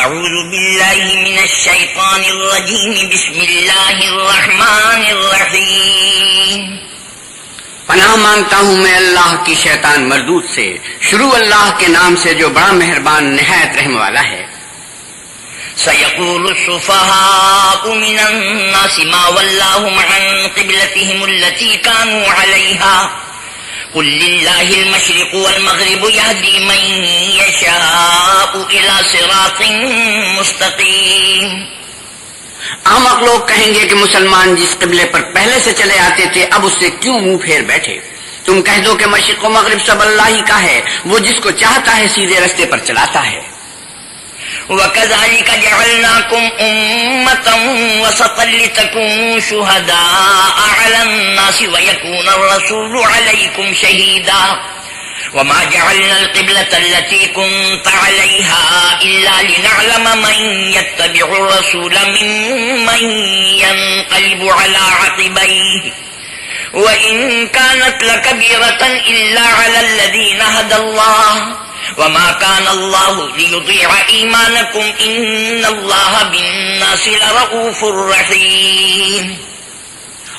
اعوذ باللہ من الشیطان الرجیم بسم اللہ الرحمن الرحیم پناہ مانگتا ہوں میں اللہ کی شیطان مردود سے، شروع اللہ کے نام سے جو بڑا مہربان نہایت رحم والا ہے۔ سيقول السفهاء من الناس ما ولاهم عن قبلتهم التي كانوا عليها قل لله المشرق والمغرب يهدي من يشاء إلى صراط مستقيم۔ احمق لوگ کہیں گے کہ مسلمان جس قبلے پر پہلے سے چلے آتے تھے اب اس سے کیوں منہ پھیر بیٹھے؟ تم کہہ دو کہ مشرق و مغرب سب اللہ ہی کا ہے، وہ جس کو چاہتا ہے سیدھے رستے پر چلاتا ہے۔ وَكَذَلِكَ جَعَلْنَاكُمْ أُمَّةً وَسَطًا لِتَكُونُوا شُهَدَاءَ عَلَى النَّاسِ وَيَكُونَ الرَّسُولُ عَلَيْكُمْ شَهِيدًا وَمَا جَعَلْنَا الْقِبْلَةَ الَّتِي كُنْتَ عَلَيْهَا إِلَّا لِنَعْلَمَ مَنْ يَتَّبِعُ الرَّسُولَ مِمَّنْ يَنْقَلِبُ عَلَى عَقِبَيْهِ وَإِنْ كَانَتْ لَكَبِيرَةً إِلَّا عَلَى الَّذِينَ هَدَى اللَّهُ وما كان الله ليضيع إيمانكم إن الله بالناس لرؤوف رحيم۔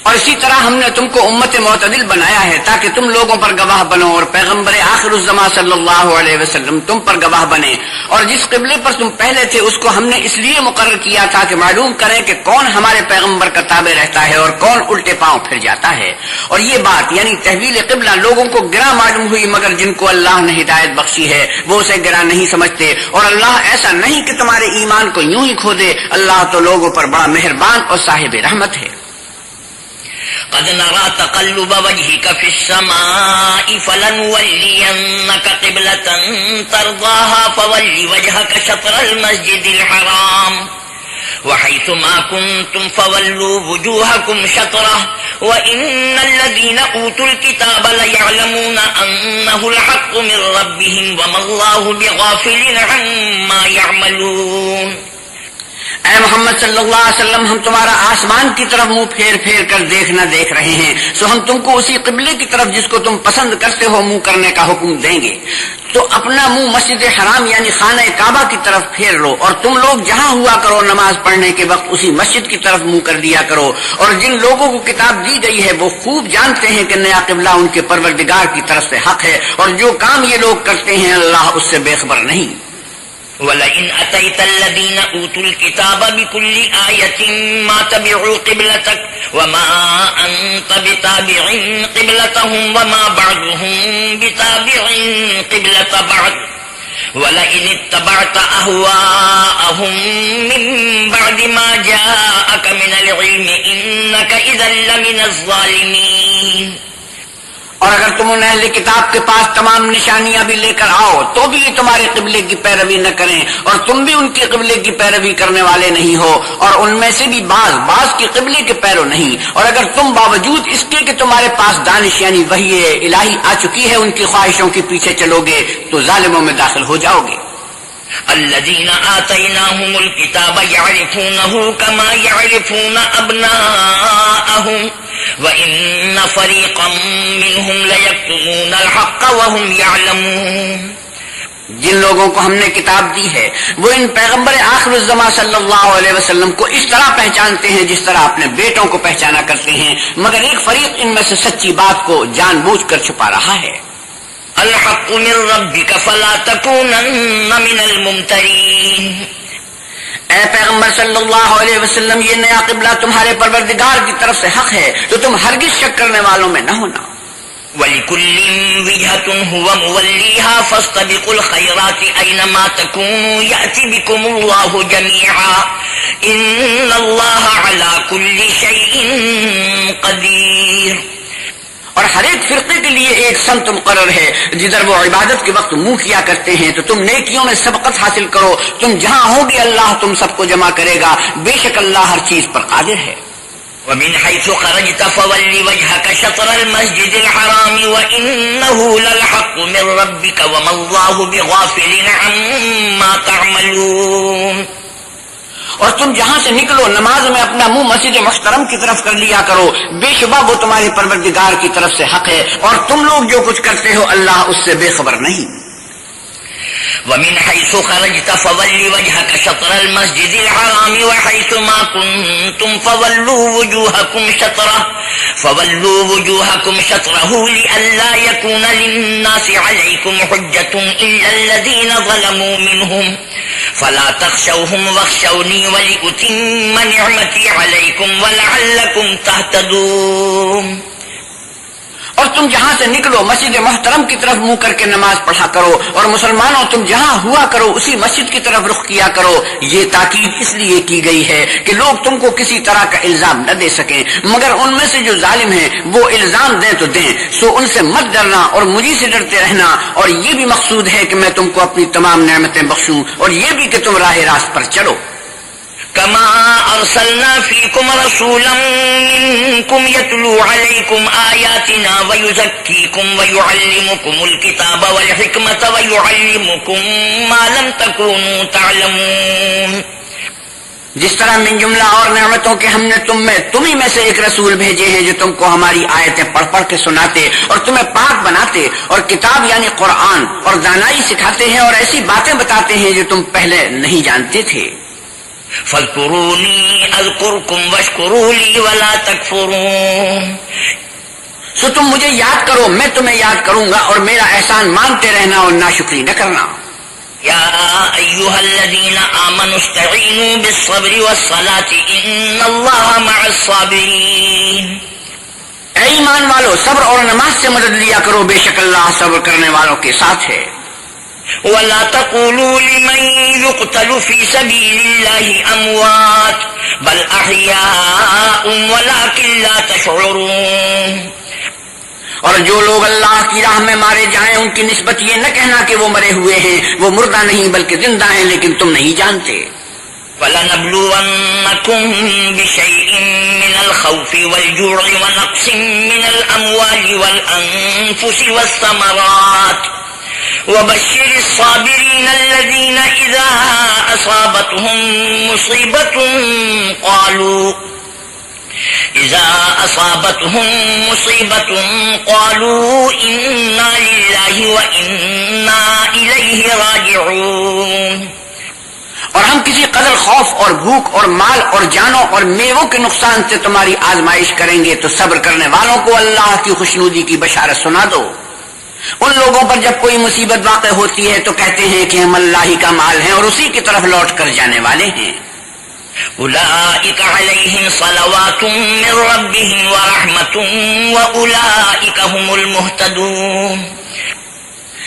اور اسی طرح ہم نے تم کو امت معتدل بنایا ہے تاکہ تم لوگوں پر گواہ بنو اور پیغمبر آخر الزمان صلی اللہ علیہ وسلم تم پر گواہ بنے، اور جس قبلے پر تم پہلے تھے اس کو ہم نے اس لیے مقرر کیا تھا کہ معلوم کریں کہ کون ہمارے پیغمبر کا تابع رہتا ہے اور کون الٹے پاؤں پھر جاتا ہے۔ اور یہ بات یعنی تحویل قبلہ لوگوں کو گرا معلوم ہوئی، مگر جن کو اللہ نے ہدایت بخشی ہے وہ اسے گرا نہیں سمجھتے، اور اللہ ایسا نہیں کہ تمہارے ایمان کو یوں ہی کھو دے، اللہ تو لوگوں پر بڑا مہربان اور صاحب رحمت ہے۔ قد نرى تقلب وجهك في السماء فلنولينك قبلة ترضاها فول وجهك شطر المسجد الحرام وحيث ما كنتم فولوا وجوهكم شطره وإن الذين أوتوا الكتاب ليعلمون أنه الحق من ربهم وما الله بغافل عما يعملون۔ اے محمد صلی اللہ علیہ وسلم، ہم تمہارا آسمان کی طرف منہ پھیر پھیر کر دیکھ رہے ہیں، سو ہم تم کو اسی قبلے کی طرف جس کو تم پسند کرتے ہو منہ کرنے کا حکم دیں گے۔ تو اپنا منہ مسجد حرام یعنی خانہ کعبہ کی طرف پھیر لو، اور تم لوگ جہاں ہوا کرو نماز پڑھنے کے وقت اسی مسجد کی طرف منہ کر دیا کرو۔ اور جن لوگوں کو کتاب دی گئی ہے وہ خوب جانتے ہیں کہ نیا قبلہ ان کے پروردگار کی طرف سے حق ہے، اور جو کام یہ لوگ کرتے ہیں اللہ اس سے بے خبر نہیں۔ وَلَئِنْ أَتَيْتَ الَّذِينَ أُوتُوا الْكِتَابَ بِكُلِّ آيَةٍ مَا تَبِعُوا قِبْلَتَكَ وَمَا أَنْتَ بِتَابِعٍ قِبْلَتَهُمْ وَمَا بَعْضُهُمْ بِتَابِعٍ قِبْلَةَ بَعْضٍ وَلَئِنِ اتَّبَعْتَ أَهْوَاءَهُمْ مِنْ بَعْدِ مَا جَاءَكَ مِنَ الْعِلْمِ إِنَّكَ إِذًا لَمِنَ الظَّالِمِينَ۔ اور اگر تم ان اہل کتاب کے پاس تمام نشانیاں بھی لے کر آؤ تو بھی یہ تمہارے قبلے کی پیروی نہ کریں، اور تم بھی ان کے قبلے کی پیروی کرنے والے نہیں ہو، اور ان میں سے بھی بعض کے قبلے کے پیرو نہیں۔ اور اگر تم باوجود اس کے کہ تمہارے پاس دانش یعنی وحی الہی آ چکی ہے ان کی خواہشوں کے پیچھے چلو گے تو ظالموں میں داخل ہو جاؤ گے۔ الذين آتيناهم الكتاب يعرفونه كما يعرفون أبناءهم وإن فريقا منهم ليكتمون الحق وهم يعلمون۔ جن لوگوں کو ہم نے کتاب دی ہے وہ ان پیغمبر آخر الزمان صلی اللہ علیہ وسلم کو اس طرح پہچانتے ہیں جس طرح اپنے بیٹوں کو پہچانا کرتے ہیں، مگر ایک فریق ان میں سے سچی بات کو جان بوجھ کر چھپا رہا ہے۔ الحق من ربك فلا تكونن من الممترين۔ اے پیغمبر صلی اللہ علیہ وسلم، یہ نیا قبلہ تمہارے پروردگار کی طرف سے حق ہے تو تم ہرگز شک کرنے والوں میں نہ ہونا۔ وَلِكُلٍّ وِجْهَةٌ هُوَ مُوَلِّيهَا فَاسْتَبِقُوا الْخَيْرَاتِ أَيْنَمَا تَكُونُوا يَأْتِ بِكُمُ اللَّهُ جَمِيعًا إِنَّ اللَّهَ عَلَى كُلِّ شَيْءٍ قَدِيرٌ۔ اور ہر ایک فرقے کے لیے ایک سمت مقرر ہے، جدھر وہ عبادت کے وقت منہ کیا کرتے ہیں تو تم نیکیوں میں سبقت حاصل کرو، تم جہاں ہوگے اللہ تم سب کو جمع کرے گا، بے شک اللہ ہر چیز پر قادر ہے۔ وَمِنْ حَيْثُ خَرَجْتَ فَوَلِّ وَجْهَكَ شَطْرَ الْمَسْجِدِ الْحَرَامِ وَإِنَّهُ لَلْحَقُّ مِنْ رَبِّكَ وَمَا اللَّهُ بِغَافِلٍ عَمَّا تَعْمَلُونَ۔ اور تم جہاں سے نکلو نماز میں اپنا منہ مسجد محترم کی طرف کر لیا کرو، بے شبہ وہ تمہارے پروردگار کی طرف سے حق ہے، اور تم لوگ جو کچھ کرتے ہو اللہ اس سے بے خبر نہیں۔ ومن حيث خرجت فول وجهك شطر المسجد الحرام وحيث ما كنتم فولوا وجوهكم شطره لئلا يكون للناس عليكم حجة إلا الذين ظلموا منهم فلا تخشوهم واخشوني ولأتم نعمتي عليكم ولعلكم تهتدون. اور تم جہاں سے نکلو مسجد محترم کی طرف منہ کر کے نماز پڑھا کرو، اور مسلمانوں تم جہاں ہوا کرو اسی مسجد کی طرف رخ کیا کرو. یہ تاکید اس لیے کی گئی ہے کہ لوگ تم کو کسی طرح کا الزام نہ دے سکیں، مگر ان میں سے جو ظالم ہیں وہ الزام دیں تو دیں، سو ان سے مت ڈرنا اور مجھے سے ڈرتے رہنا. اور یہ بھی مقصود ہے کہ میں تم کو اپنی تمام نعمتیں بخشوں، اور یہ بھی کہ تم راہ راست پر چلو. كما أرسلنا فيكم رسولا منكم يتلو عليكم آياتنا ويزكيكم ويعلمكم الكتاب والحكمة ويعلمكم ما لم تكونوا تعلمون. جس طرح من جملہ اور نعمتوں کے ہم نے تمہیں میں سے ایک رسول بھیجے ہیں جو تم کو ہماری آیتیں پڑھ پڑھ کے سناتے اور تمہیں پاک بناتے اور کتاب یعنی قرآن اور دانائی سکھاتے ہیں اور ایسی باتیں بتاتے ہیں جو تم پہلے نہیں جانتے تھے. فاذكروني اذكركم واشكروا لي ولا تكفرون. سو تم مجھے یاد کرو میں تمہیں یاد کروں گا اور میرا احسان مانتے رہنا اور ناشکری نہ کرنا. يا أيها الذين آمنوا استعينوا بالصبر والصلاة إن الله مع الصابرين. اے ایمان والو صبر اور نماز سے مدد لیا کرو، بے شک اللہ صبر کرنے والوں کے ساتھ ہے. ولا تقولوا لمن يقتل في سبيل الله أموات بل أحياء ولكن لا تشعرون. اور جو لوگ اللہ کی راہ میں مارے جائیں ان کی نسبت یہ نہ کہنا کہ وہ مرے ہوئے ہیں، وہ مردہ نہیں بلکہ زندہ ہیں لیکن تم نہیں جانتے. وَلَنَبْلُوَنَّكُمْ بِشَيْءٍ مِّنَ الْخَوْفِ وَالْجُوعِ وَنَقْصٍ مِّنَ الْأَمْوَالِ وَالْأَنفُسِ وَالثَّمَرَاتِ وَبَشِّرِ الصَّابِرِينَ الَّذِينَ إِذَا أَصَابَتْهُم مُّصِيبَةٌ قَالُوا إِنَّا لِلَّهِ وَإِنَّا إِلَيْهِ راجعون. اور ہم کسی قدر خوف اور بھوک اور مال اور جانوں اور میووں کے نقصان سے تمہاری آزمائش کریں گے تو صبر کرنے والوں کو اللہ کی خوشنودی کی بشارت سنا دو. ان لوگوں پر جب کوئی مصیبت واقع ہوتی ہے تو کہتے ہیں کہ ہم اللہ ہی کا مال ہیں اور اسی کی طرف لوٹ کر جانے والے ہیں. أولئك عليهم صلوات من ربهم ورحمة وأولئك هم المهتدون.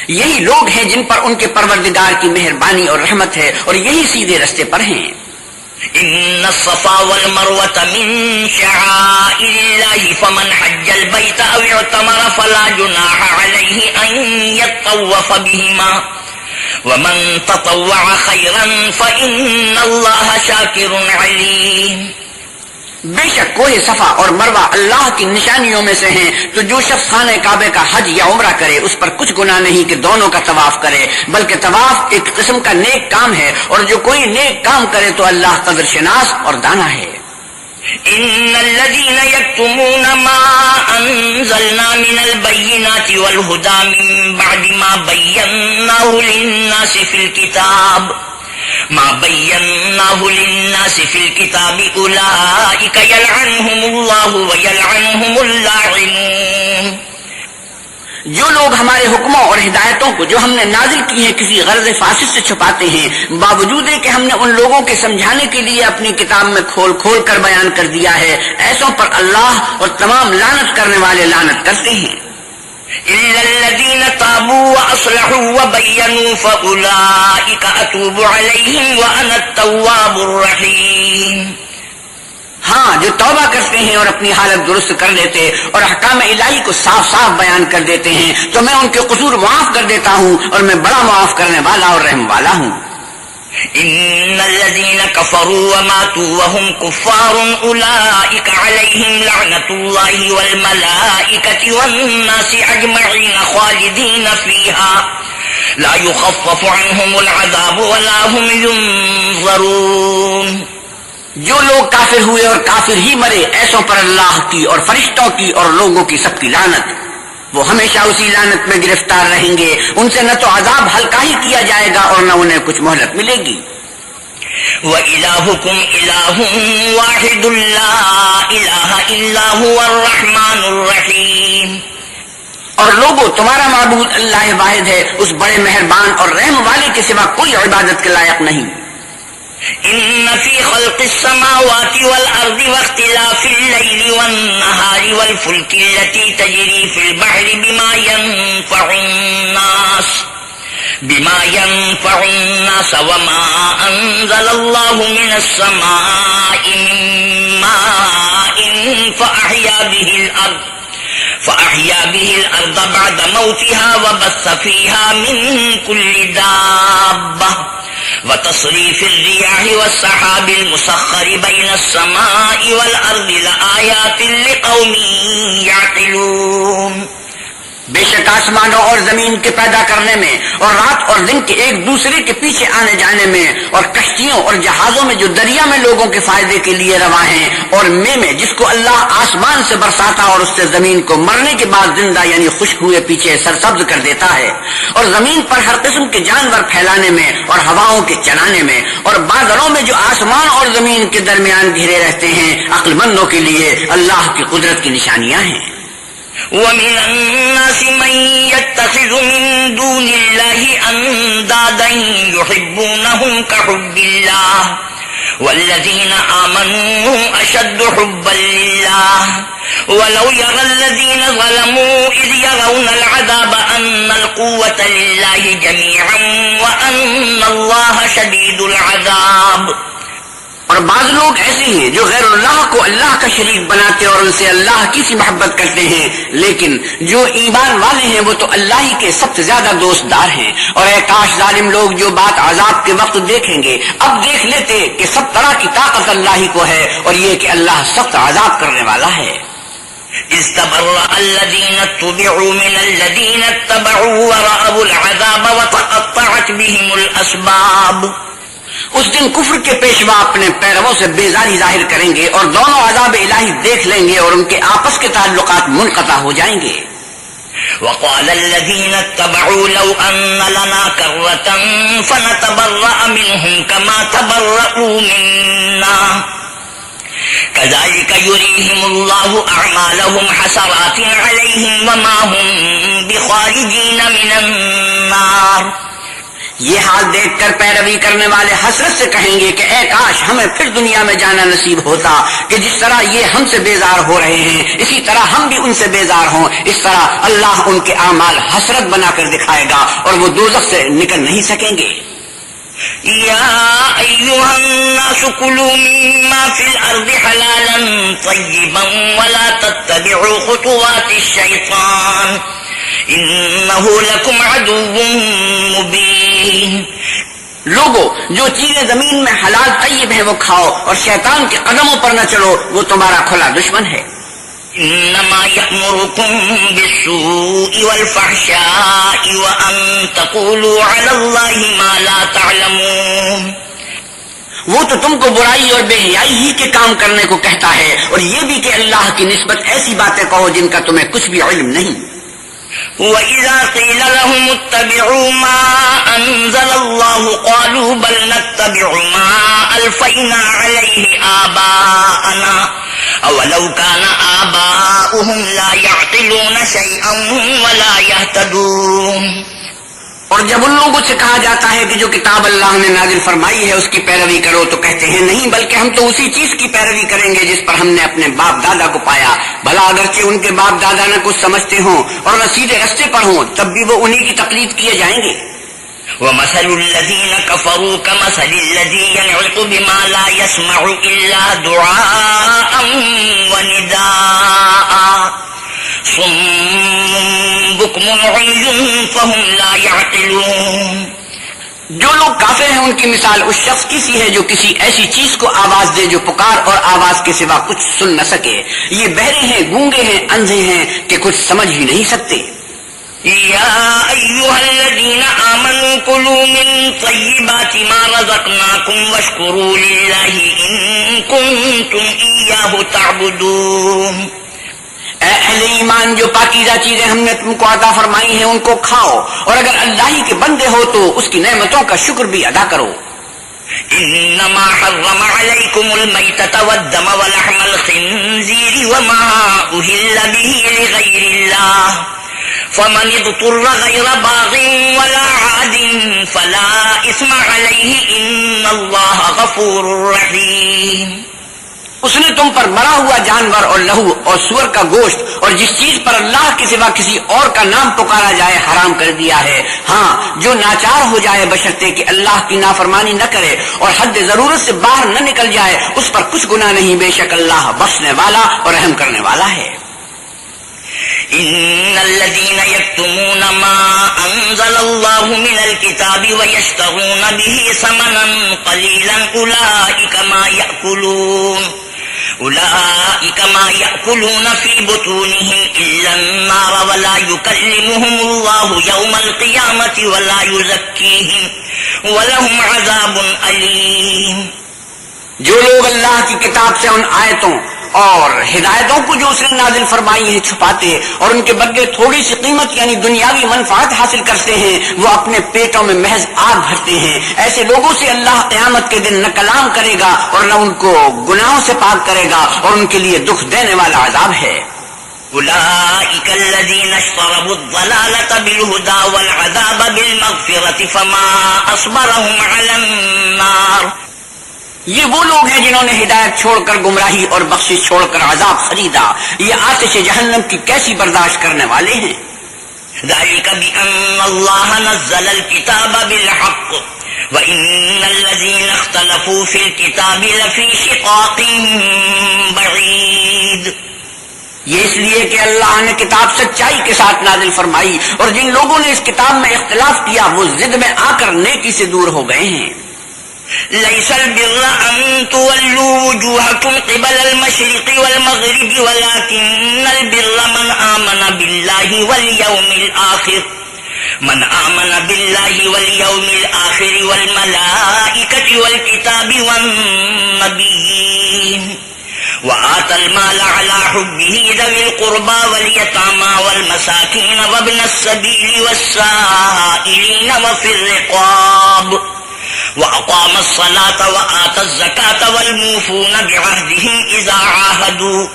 یہی لوگ ہیں جن پر ان کے پروردگار کی مہربانی اور رحمت ہے اور یہی سیدھے رستے پر ہیں. إن الصفا والمروة من شعائر الله فمن حج البيت أو اعتمر فلا جناح عليه أن يطوف بهما ومن تطوع خيرا فإن الله شاكر عليم. بے شک کوہ صفا اور مروہ اللہ کی نشانیوں میں سے ہیں، تو جو شخص خانہ کعبے کا حج یا عمرہ کرے اس پر کچھ گناہ نہیں کہ دونوں کا طواف کرے، بلکہ طواف ایک قسم کا نیک کام ہے، اور جو کوئی نیک کام کرے تو اللہ قدر شناس اور دانا ہے. إن الذين يكتمون ما أنزلنا من البينات والهدى من بعد ما بيناه للناس في الكتاب أولئك يلعنهم الله ويلعنهم اللاعنون. جو لوگ ہمارے حکموں اور ہدایتوں کو جو ہم نے نازل کی ہیں کسی غرض فاسد سے چھپاتے ہیں، باوجود ہے کہ ہم نے ان لوگوں کے سمجھانے کے لیے اپنی کتاب میں کھول کھول کر بیان کر دیا ہے، ایسوں پر اللہ اور تمام لعنت کرنے والے لعنت کرتے ہیں. إلا الذين تابوا وأصلحوا وبينوا فأولئك أتوب عليهم وأنا التواب الرحيم. ہاں جو توبہ کرتے ہیں اور اپنی حالت درست کر لیتے اور احکام الہی کو صاف صاف بیان کر دیتے ہیں تو میں ان کے قصور معاف کر دیتا ہوں اور میں بڑا معاف کرنے والا اور رحم والا ہوں. إن الذين كفروا وماتوا وهم كفار أولئك عليهم لعنة الله والملائكة والناس أجمعين خالدين فيها لا يخفف عنهم العذاب ولا هم ينظرون. جو لوگ کافر ہوئے اور کافر ہی مرے ایسوں پر اللہ کی اور فرشتوں کی اور لوگوں کی سب کی لعنت، وہ ہمیشہ اسی لعنت میں گرفتار رہیں گے. ان سے نہ تو عذاب ہلکا ہی کیا جائے گا اور نہ انہیں کچھ مہلت ملے گی. وَإِلَٰهُكُمْ إِلَٰهٌ وَاحِدٌ لَا إِلَٰهَ إِلَّا هُوَ الرَّحْمَٰنُ الرَّحِيمُ. اور لوگوں تمہارا معبود اللہ واحد ہے, اس بڑے مہربان اور رحم والے کے سوا کوئی عبادت کے لائق نہیں. إِنَّ فِي خَلْقِ السَّمَاوَاتِ وَالْأَرْضِ وَاخْتِلَافِ اللَّيْلِ وَالنَّهَارِ وَالْفُلْكِ الَّتِي تَجْرِي فِي الْبَحْرِ بما ينفع الناس وما أنزل الله من السماء من ماء فأحيا به الأرض بعد موتها وبث فيها من كل دابة وتصريف الرياح والسحاب المسخر بين السماء والأرض لآيات لقوم يعقلون. بے شک آسمانوں اور زمین کے پیدا کرنے میں اور رات اور دن کے ایک دوسرے کے پیچھے آنے جانے میں اور کشتیوں اور جہازوں میں جو دریا میں لوگوں کے فائدے کے لیے رواں ہیں اور میں جس کو اللہ آسمان سے برساتا اور اس سے زمین کو مرنے کے بعد زندہ یعنی خشک ہوئے پیچھے سرسبز کر دیتا ہے, اور زمین پر ہر قسم کے جانور پھیلانے میں اور ہواؤں کے چلانے میں اور بادلوں میں جو آسمان اور زمین کے درمیان گھرے رہتے ہیں, عقل مندوں کے لیے اللہ کی قدرت کی نشانیاں ہیں. وَمِنَ النَّاسِ مَن يَتَّخِذُ مِن دُونِ اللَّهِ أَندَادًا يُحِبُّونَهُمْ كَحُبِّ اللَّهِ وَالَّذِينَ آمَنُوا أَشَدُّ حُبًّا لِلَّهِ وَلَوْ يَرَى الَّذِينَ ظَلَمُوا إِذْ يَرَوْنَ الْعَذَابَ أَنَّ الْقُوَّةَ لِلَّهِ جَمِيعًا وَأَنَّ اللَّهَ شَدِيدُ الْعَذَابِ. اور بعض لوگ ایسے ہیں جو غیر اللہ کو اللہ کا شریک بناتے اور ان سے اللہ کی سی محبت کرتے ہیں, لیکن جو ایمان والے ہیں وہ تو اللہ ہی کے سب سے زیادہ دوست دار ہیں. اور اے کاش ظالم لوگ جو بات عذاب کے وقت دیکھیں گے اب دیکھ لیتے کہ سب طرح کی طاقت اللہ ہی کو ہے اور یہ کہ اللہ سخت عذاب کرنے والا ہے. استبرأ الذين اتبعوا من الذين اتبعوا ورأوا العذاب وتقطعت بهم الأسباب. اس دن کفر کے پیشوا اپنے پیرووں سے بیزاری ظاہر کریں گے اور دونوں عذاب الہی دیکھ لیں گے اور ان کے آپس کے تعلقات منقطع ہو جائیں گے. وقال الذين اتبعوا لو أن لنا كرة فنتبرأ منهم كما تبرأوا منا كذلك يريهم الله أعمالهم حسرات عليهم وما هم بخارجين من النار. یہ حال دیکھ کر پیروی کرنے والے حسرت سے کہیں گے کہ اے کاش ہمیں پھر دنیا میں جانا نصیب ہوتا کہ جس طرح یہ ہم سے بیزار ہو رہے ہیں اسی طرح ہم بھی ان سے بیزار ہوں. اس طرح اللہ ان کے اعمال حسرت بنا کر دکھائے گا اور وہ دوزخ سے نکل نہیں سکیں گے. يا أيها الناس كلوا مما في الأرض حلالا طيبا ولا تتبعوا خطوات الشيطان إنه لكم عدو مبين. لوگو جو چیزیں زمین میں حلال طیب ہیں وہ کھاؤ اور شیطان کے قدموں پر نہ چلو, وہ تمہارا کھلا دشمن ہے. إنما يأمركم بالسوء والفحشاء وأن تقولوا على الله ما لا تعلمون. وہ تو تم کو برائی اور بے حیائی ہی کے کام کرنے کو کہتا ہے اور یہ بھی کہ اللہ کی نسبت ایسی باتیں کہو جن کا تمہیں کچھ بھی علم نہیں. وَإِذَا قِيلَ لَهُمُ اتَّبِعُوا مَا أَنزَلَ اللَّهُ قَالُوا بَلْ نَتَّبِعُ مَا أَلْفَيْنَا عَلَيْهِ آبَاءَنَا أَوَلَوْ كَانَ آبَاؤُهُمْ لَا يَعْقِلُونَ شَيْئًا وَلَا يَهْتَدُونَ. اور جب ان لوگوں سے کہا جاتا ہے کہ جو کتاب اللہ نے نازل فرمائی ہے اس کی پیروی کرو تو کہتے ہیں نہیں بلکہ ہم تو اسی چیز کی پیروی کریں گے جس پر ہم نے اپنے باپ دادا کو پایا. بھلا اگرچہ ان کے باپ دادا نہ کچھ سمجھتے ہوں اور نہ سیدھے رستے پر ہوں تب بھی وہ انہی کی تقلید کیے جائیں گے. وَمَثَلُ الَّذِينَ كَفَرُوا كَمَثَلِ الَّذِي يَنْعِقُ بِمَا لَا يَسْمَعُ إِلَّا دُعَاءً وَنِدَاءً صُمٌّ بُكْمٌ عُمْيٌ فَهُمْ لَا يَعْقِلُونَ. جو لوگ کافر ہیں ان کی مثال اس شخص کی سی ہے جو کسی ایسی چیز کو آواز دے جو پکار اور آواز کے سوا کچھ سن نہ سکے. یہ بہرے ہیں, گونگے ہیں, اندھے ہیں کہ کچھ سمجھ ہی نہیں سکتے. يا أيها الذين آمنوا كلوا من طيبات ما رزقناكم واشكروا لله إن كنتم إياه تعبدون. اے اہل ایمان، جو پاکیزہ چیزیں ہم نے تم کو عطا فرمائی ہیں ان کو کھاؤ، اور اگر اللہ ہی کے بندے ہو تو اس کی نعمتوں کا شکر بھی ادا کرو۔ انما حرم عليكم الميتة والدم ولحم الخنزير وما أهل به لغير الله فمن اضطر غير باغ ولا عاد فلا إثم عليه إن الله غفور رحيم۔ اس نے تم پر مرا ہوا جانور اور لہو اور سور کا گوشت اور جس چیز پر اللہ کے سوا کسی اور کا نام پکارا جائے حرام کر دیا ہے، ہاں جو ناچار ہو جائے بشرطے کہ اللہ کی نافرمانی نہ کرے اور حد ضرورت سے باہر نہ نکل جائے، اس پر کچھ گناہ نہیں، بے شک اللہ بخشنے والا اور رحم کرنے والا ہے۔ ان الذين يكتمون ما انزل الله من الكتاب ويشترون به ثمنا قليلا أولئك ما يأكلون في بطونهم إلا النار ولا يكلمهم الله يوم القيامة ولا يزكيهم ولهم عذاب أليم۔ جو لوگ اللہ کی کتاب سے ان آیتوں اور ہدایتوں کو جو اس نے نازل فرمائی ہے چھپاتے اور ان کے بدلے تھوڑی سی قیمت یعنی دنیاوی منفعت حاصل کرتے ہیں، وہ اپنے پیٹوں میں محض آگ بھرتے ہیں۔ ایسے لوگوں سے اللہ قیامت کے دن نہ کلام کرے گا اور نہ ان کو گناہوں سے پاک کرے گا، اور ان کے لیے دکھ دینے والا عذاب ہے۔ أولئك الذين اشتروا الضلالة بالهدى والعذاب بالمغفرة فما أصبرهم على النار۔ یہ وہ لوگ ہیں جنہوں نے ہدایت چھوڑ کر گمراہی اور بخشش چھوڑ کر عذاب خریدا، یہ آتش جہنم کی کیسی برداشت کرنے والے ہیں۔ ذلك بأن الله نزل الكتاب بالحق وإن الذين اختلفوا في الكتاب لفي شقاق بعيد۔ یہ اس لیے کہ اللہ نے کتاب سچائی کے ساتھ نازل فرمائی، اور جن لوگوں نے اس کتاب میں اختلاف کیا وہ ضد میں آ کر نیکی سے دور ہو گئے ہیں۔ ليس البر أن تولوا وجوهكم قبل المشرق والمغرب ولكن البر من آمن بالله واليوم الآخر والملائكة والكتاب والنبيين وآتى المال على حبه ذوي القربى واليتامى والمساكين وابن السبيل والسائلين وفي الرقاب وأقام الصلاة وآتى الزكاة والموفون بعهدهم إذا عاهدوا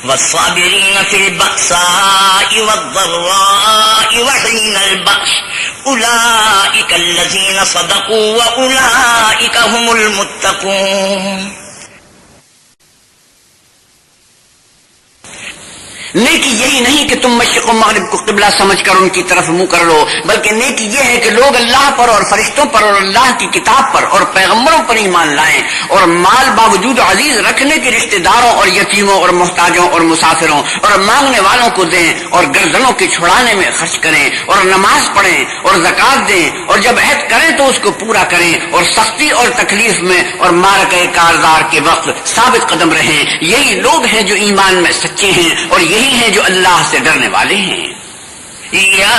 والصابرين في البأساء والضراء وحين البأس أولئك الذين صدقوا وأولئك هم المتقون۔ نیکی یہی نہیں کہ تم مشرق و مغرب کو قبلہ سمجھ کر ان کی طرف منہ کر لو، بلکہ نیکی یہ ہے کہ لوگ اللہ پر اور فرشتوں پر اور اللہ کی کتاب پر اور پیغمبروں پر ایمان لائیں، اور مال باوجود عزیز رکھنے کے رشتہ داروں اور یتیموں اور محتاجوں اور مسافروں اور مانگنے والوں کو دیں، اور گردنوں کے چھڑانے میں خرچ کریں، اور نماز پڑھیں اور زکوٰۃ دیں، اور جب عہد کریں تو اس کو پورا کریں، اور سختی اور تکلیف میں اور معرکہ کارزار کے وقت ثابت قدم رہیں۔ یہی لوگ ہیں جو ایمان میں سچے ہیں، اور یہی ہیں جو اللہ سے ڈرنے والے ہیں۔ یا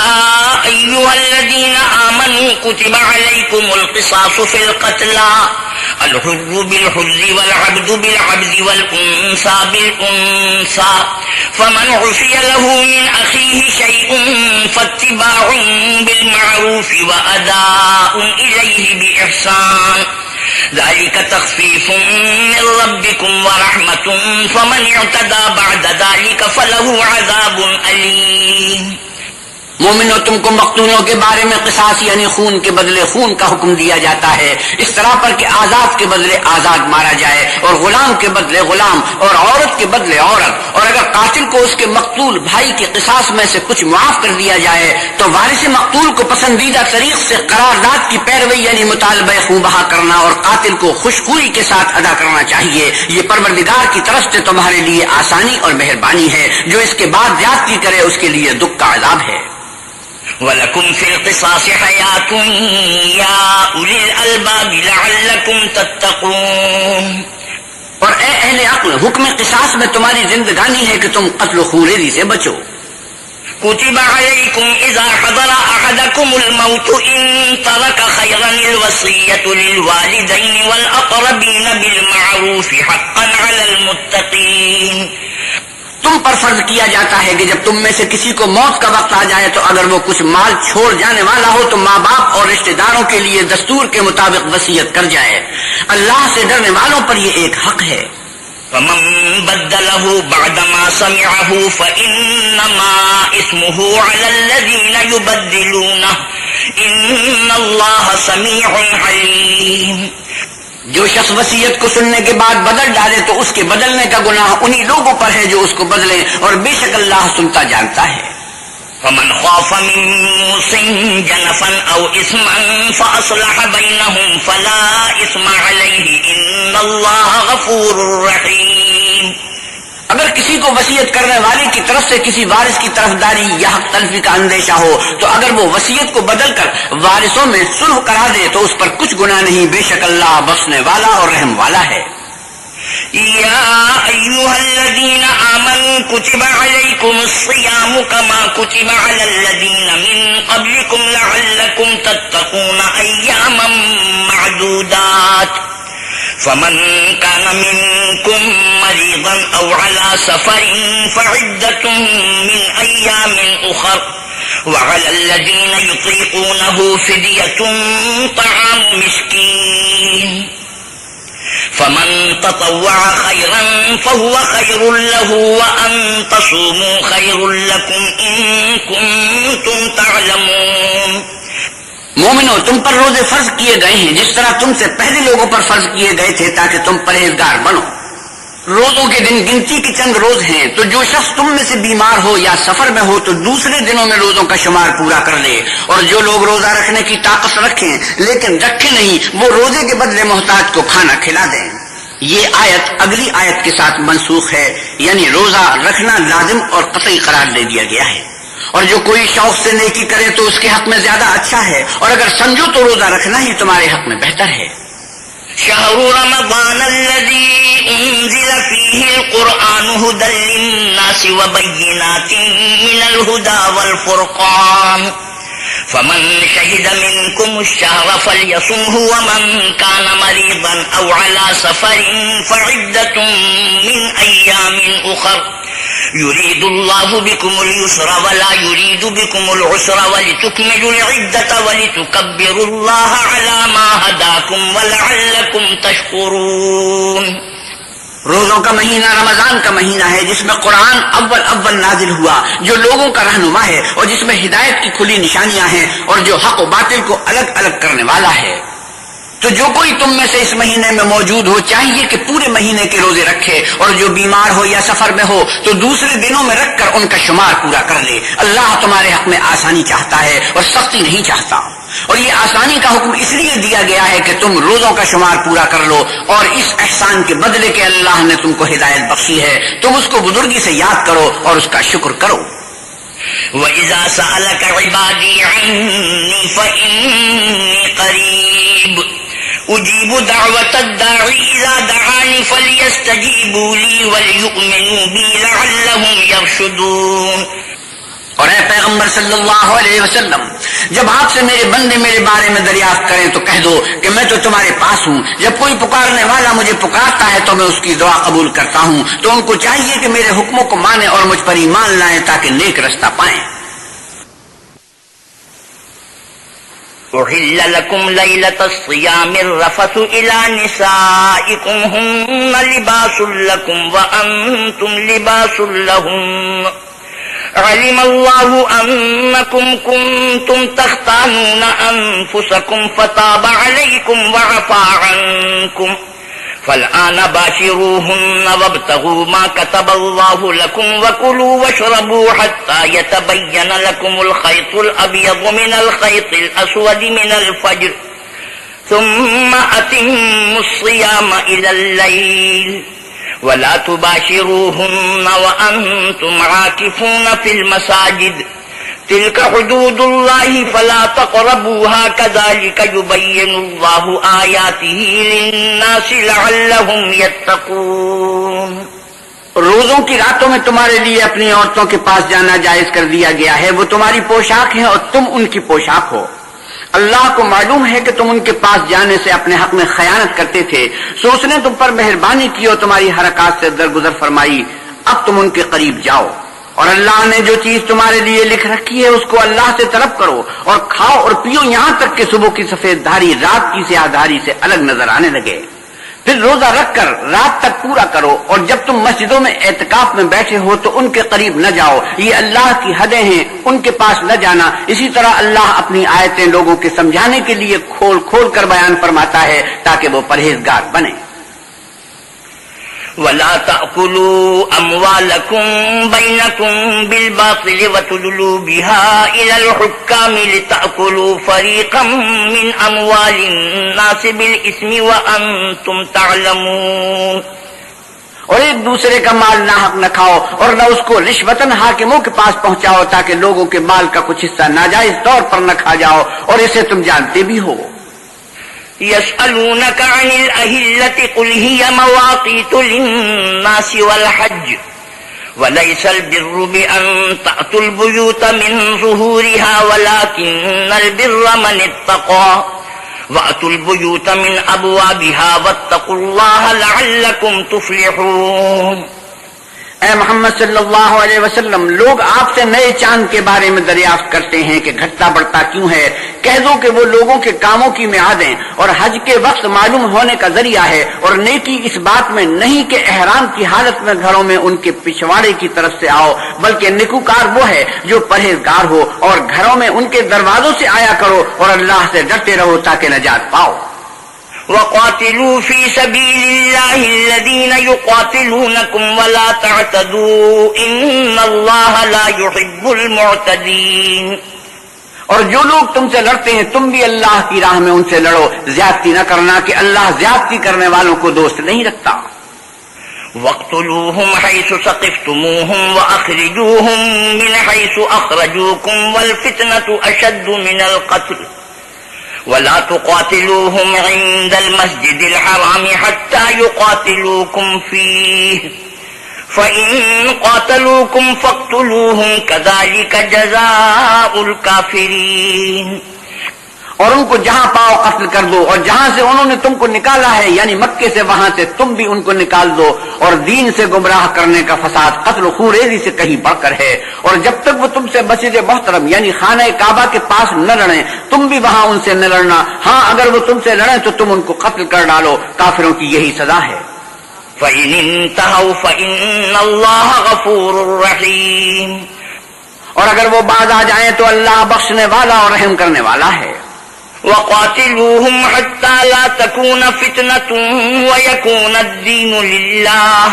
ایھا الذین آمنوا کتب علیکم القصاص فی القتلى الحر بالحر والعبد بالعبد والانثى بالانثى فمن عفی له من اخیہ شیء فاتباع بالمعروف واداء الیہ باحسان ذلك تخفيف من ربكم ورحمة فمن اعتدى بعد ذلك فله عذاب أليم۔ مومنوں، تم کو مقتولوں کے بارے میں قصاص یعنی خون کے بدلے خون کا حکم دیا جاتا ہے، اس طرح پر کہ آزاد کے بدلے آزاد مارا جائے، اور غلام کے بدلے غلام، اور عورت کے بدلے عورت، اور اگر قاتل کو اس کے مقتول بھائی کے قصاص میں سے کچھ معاف کر دیا جائے تو وارث مقتول کو پسندیدہ طریق سے قرارداد کی پیروی یعنی مطالبہ خون بہا کرنا اور قاتل کو خوشخوئی کے ساتھ ادا کرنا چاہیے۔ یہ پروردگار کی طرف سے تمہارے لیے آسانی اور مہربانی ہے، جو اس کے بعد زیادتی کرے اس کے لیے دکھ کا عذاب ہے۔ وَلَكُمْ فِي الْقِصَاصِ حَيَاةٌ يَا أُولِي الْأَلْبَابِ لَعَلَّكُمْ تَتَّقُونَ۔ اور اے اہل عقل، حکم قصاص میں تمہاری زندگانی ہے کہ تم قتل و خوریزی سے بچو۔ كتب عليكم إذا حضر أحدكم الموت إن ترك خيرا الوصية للوالدين والأقربين بالمعروف حقا على المتقين۔ تم پر فرض کیا جاتا ہے کہ جب تم میں سے کسی کو موت کا وقت آ جائے تو اگر وہ کچھ مال چھوڑ جانے والا ہو تو ماں باپ اور رشتہ داروں کے لیے دستور کے مطابق وصیت کر جائے. اللہ سے ڈرنے والوں پر یہ ایک حق ہے. فمن بدله بعدما سمعه فإنما اسمه على الذين يبدلونه إن الله سميع عليم. جو شخص وصیت کو سننے کے بعد بدل ڈالے تو اس کے بدلنے کا گناہ انہی لوگوں پر ہے جو اس کو بدلیں، اور بے شک اللہ سنتا جانتا ہے. فمن خاف من موص جنفا او اثما فاصلح بينهم فلا اثم عليه ان الله غفور رحيم. اگر کسی کو وصیت کرنے والے کی طرف سے کسی وارث کی طرفداری یا حق تلفی کا اندیشہ ہو تو اگر وہ وصیت کو بدل کر وارثوں میں صلح کرا دے تو اس پر کچھ گناہ نہیں، بے شک اللہ بخشنے والا اور رحم والا ہے. يا أيها الذين آمنوا كتب عليكم الصيام كما كتب على الذين من قبلكم لعلكم تتقون أياما معدودات. فمن كان منكم مريضا أو على سفر فعدة من أيام أخر وعلى الذين يطيقونه فدية طعام مسكين فمن تطوع خيرا فهو خير له وأن تصوموا خير لكم إن كنتم تعلمون. مومنو، تم پر روزے فرض کیے گئے ہیں جس طرح تم سے پہلے لوگوں پر فرض کیے گئے تھے تاکہ تم پرہیزگار بنو. روزوں کے دن گنتی کے چند روز ہیں، تو جو شخص تم میں سے بیمار ہو یا سفر میں ہو تو دوسرے دنوں میں روزوں کا شمار پورا کر لے. اور جو لوگ روزہ رکھنے کی طاقت رکھیں لیکن رکھے نہیں، وہ روزے کے بدلے محتاج کو کھانا کھلا دیں. یہ آیت اگلی آیت کے ساتھ منسوخ ہے، یعنی روزہ رکھنا لازم اور قطعی قرار دے دیا گیا ہے. اور جو کوئی شوق سے نیکی کرے تو اس کے حق میں زیادہ اچھا ہے، اور اگر سمجھو تو روزہ رکھنا ہی تمہارے حق میں بہتر ہے. شهر رمضان الذي أنزل فيه القرآن هدى للناس وبينات من الهدى والفرقان فمن شهد منكم الشهر فليصمه ومن كان مريضا أو على سفر فعدة من أيام أخر يريد الله بكم اليسر ولا يريد بكم العسر ولتكملوا العدة ولتكبروا الله على ما هداكم ولعلكم تشكرون. روزوں کا مہینہ رمضان کا مہینہ ہے جس میں قرآن اول نازل ہوا، جو لوگوں کا رہنما ہے اور جس میں ہدایت کی کھلی نشانیاں ہیں اور جو حق و باطل کو الگ الگ کرنے والا ہے. تو جو کوئی تم میں سے اس مہینے میں موجود ہو چاہیے کہ پورے مہینے کے روزے رکھے، اور جو بیمار ہو یا سفر میں ہو تو دوسرے دنوں میں رکھ کر ان کا شمار پورا کر لے. اللہ تمہارے حق میں آسانی چاہتا ہے اور سختی نہیں چاہتا. اور یہ آسانی کا حکم اس لیے دیا گیا ہے کہ تم روزوں کا شمار پورا کر لو، اور اس احسان کے بدلے کہ اللہ نے تم کو ہدایت بخشی ہے تم اس کو بزرگی سے یاد کرو اور اس کا شکر کرو. وَإِذَا سَأَلَكَ عِبَادِي عَنِّي فَإِنِّي قَرِيبٌ أُجِيبُ دَعْوَةَ الدَّاعِ إِذَا دَعَانِ فَلْيَسْتَجِيبُوا لِي وَلْيُؤْمِنُوا بِي لَعَلَّهُمْ يَرْشُدُونَ. اور اے پیغمبر صلی اللہ علیہ وسلم، جب آپ سے میرے بندے میرے بارے میں دریافت کریں تو کہہ دو کہ میں تو تمہارے پاس ہوں. جب کوئی پکارنے والا مجھے پکارتا ہے تو میں اس کی دعا قبول کرتا ہوں. تو ان کو چاہیے کہ میرے حکموں کو مانیں اور مجھ پر ایمان لائیں تاکہ نیک رستہ پائیں. أحل لكم ليلة الصيام الرفث إلى نسائكم هن لباس لكم وأنتم لباس لهم علم الله أنكم كنتم تختانون أنفسكم فتاب عليكم وعفى عنكم فالآن باشروهن وابتغوا ما كتب الله لكم وكلوا واشربوا حتى يتبين لكم الخيط الأبيض من الخيط الأسود من الفجر ثم أتموا الصيام إلى الليل ولا تباشروهن وأنتم عاكفون في المساجد تلك حدود الله فلا تقربوها كذلك يبين الله آياته للناس لعلهم يتقون. روزوں کی راتوں میں تمہارے لیے اپنی عورتوں کے پاس جانا جائز کر دیا گیا ہے. وہ تمہاری پوشاک ہیں اور تم ان کی پوشاک ہو. اللہ کو معلوم ہے کہ تم ان کے پاس جانے سے اپنے حق میں خیانت کرتے تھے، سو اس نے تم پر مہربانی کی اور تمہاری حرکات سے درگزر فرمائی. اب تم ان کے قریب جاؤ، اور اللہ نے جو چیز تمہارے لیے لکھ رکھی ہے اس کو اللہ سے طلب کرو، اور کھاؤ اور پیو یہاں تک کہ صبح کی سفید دھاری رات کی سیاہ دھاری سے الگ نظر آنے لگے، پھر روزہ رکھ کر رات تک پورا کرو، اور جب تم مسجدوں میں اعتکاف میں بیٹھے ہو تو ان کے قریب نہ جاؤ، یہ اللہ کی حدیں ہیں، ان کے پاس نہ جانا۔ اسی طرح اللہ اپنی آیتیں لوگوں کے سمجھانے کے لیے کھول کھول کر بیان فرماتا ہے تاکہ وہ پرہیزگار بنے۔ وَلَا تَأْكُلُوا أَمْوَالَكُمْ بَيْنَكُمْ بِالْبَاطِلِ وَتُدْلُوا بِهَا إِلَى الْحُكَّامِ لِتَأْكُلُوا فَرِيقًا مِّنْ أَمْوَالِ النَّاسِ بِالْإِثْمِ وَأَنْتُمْ تَعْلَمُونَ۔ اور ایک دوسرے کا مال ناحق نہ کھاؤ اور نہ اس کو رشوتاً حاکموں کے پاس پہنچاؤ تاکہ لوگوں کے مال کا کچھ حصہ ناجائز طور پر نہ کھا جاؤ، اور اسے تم جانتے بھی ہو۔ يسألونك عن الأهلة قل هي مواقيت للناس والحج وليس البر بأن تأتوا البيوت من ظهورها ولكن البر من اتقى وأتوا البيوت من أبوابها واتقوا الله لعلكم تفلحون۔ اے محمد صلی اللہ علیہ وسلم، لوگ آپ سے نئے چاند کے بارے میں دریافت کرتے ہیں کہ گھٹتا بڑھتا کیوں ہے، کہہ دو کہ وہ لوگوں کے کاموں کی میعادیں اور حج کے وقت معلوم ہونے کا ذریعہ ہے، اور نیکی اس بات میں نہیں کہ احرام کی حالت میں گھروں میں ان کے پچھواڑے کی طرف سے آؤ، بلکہ نیکوکار وہ ہے جو پرہیزگار ہو، اور گھروں میں ان کے دروازوں سے آیا کرو اور اللہ سے ڈرتے رہو تاکہ نجات پاؤ۔ وَقَاتِلُوا فِي سَبِيلِ اللَّهِ الَّذِينَ يُقَاتِلُونَكُمْ وَلَا تَعْتَدُوا إِنَّ اللَّهَ لَا يُحِبُّ الْمُعْتَدِينَ۔ اور جو لوگ تم سے لڑتے ہیں تم بھی اللہ کی راہ میں ان سے لڑو، زیادتی نہ کرنا کہ اللہ زیادتی کرنے والوں کو دوست نہیں رکھتا۔ وَاقْتُلُوهُمْ حَيْثُ ثَقِفْتُمُوهُمْ وَأَخْرِجُوهُمْ مِنْ حَيْثُ أَخْرَجُوكُمْ وَالْفِتْنَةُ أَشَدُّ مِنَ الْقَتْلِ وَلَا تُقَاتِلُوهُمْ عِندَ الْمَسْجِدِ الْحَرَامِ حَتَّى يُقَاتِلُوكُمْ فِيهِ فَإِن قَاتَلُوكُمْ فَاقْتُلُوهُمْ كَذَلِكَ جَزَاءُ الْكَافِرِينَ۔ اور ان کو جہاں پاؤ قتل کر دو، اور جہاں سے انہوں نے تم کو نکالا ہے یعنی مکے سے وہاں سے تم بھی ان کو نکال دو، اور دین سے گمراہ کرنے کا فساد قتل و خوریزی سے کہیں بڑھ کر ہے، اور جب تک وہ تم سے مسجد محترم یعنی خانہ کعبہ کے پاس نہ لڑیں تم بھی وہاں ان سے نہ لڑنا، ہاں اگر وہ تم سے لڑیں تو تم ان کو قتل کر ڈالو، کافروں کی یہی سزا ہے۔ فَإِنِ انْتَهَوْا فَإِنَّ اللَّهَ غَفُورٌ رَحِيمٌ۔ اور اگر وہ باز آ جائیں تو اللہ بخشنے والا اور رحم کرنے والا ہے۔ وَقَاتِلُوهُمْ حَتَّى لَا تَكُونَ فِتْنَةٌ وَيَكُونَ الدِّينُ لِلَّهِ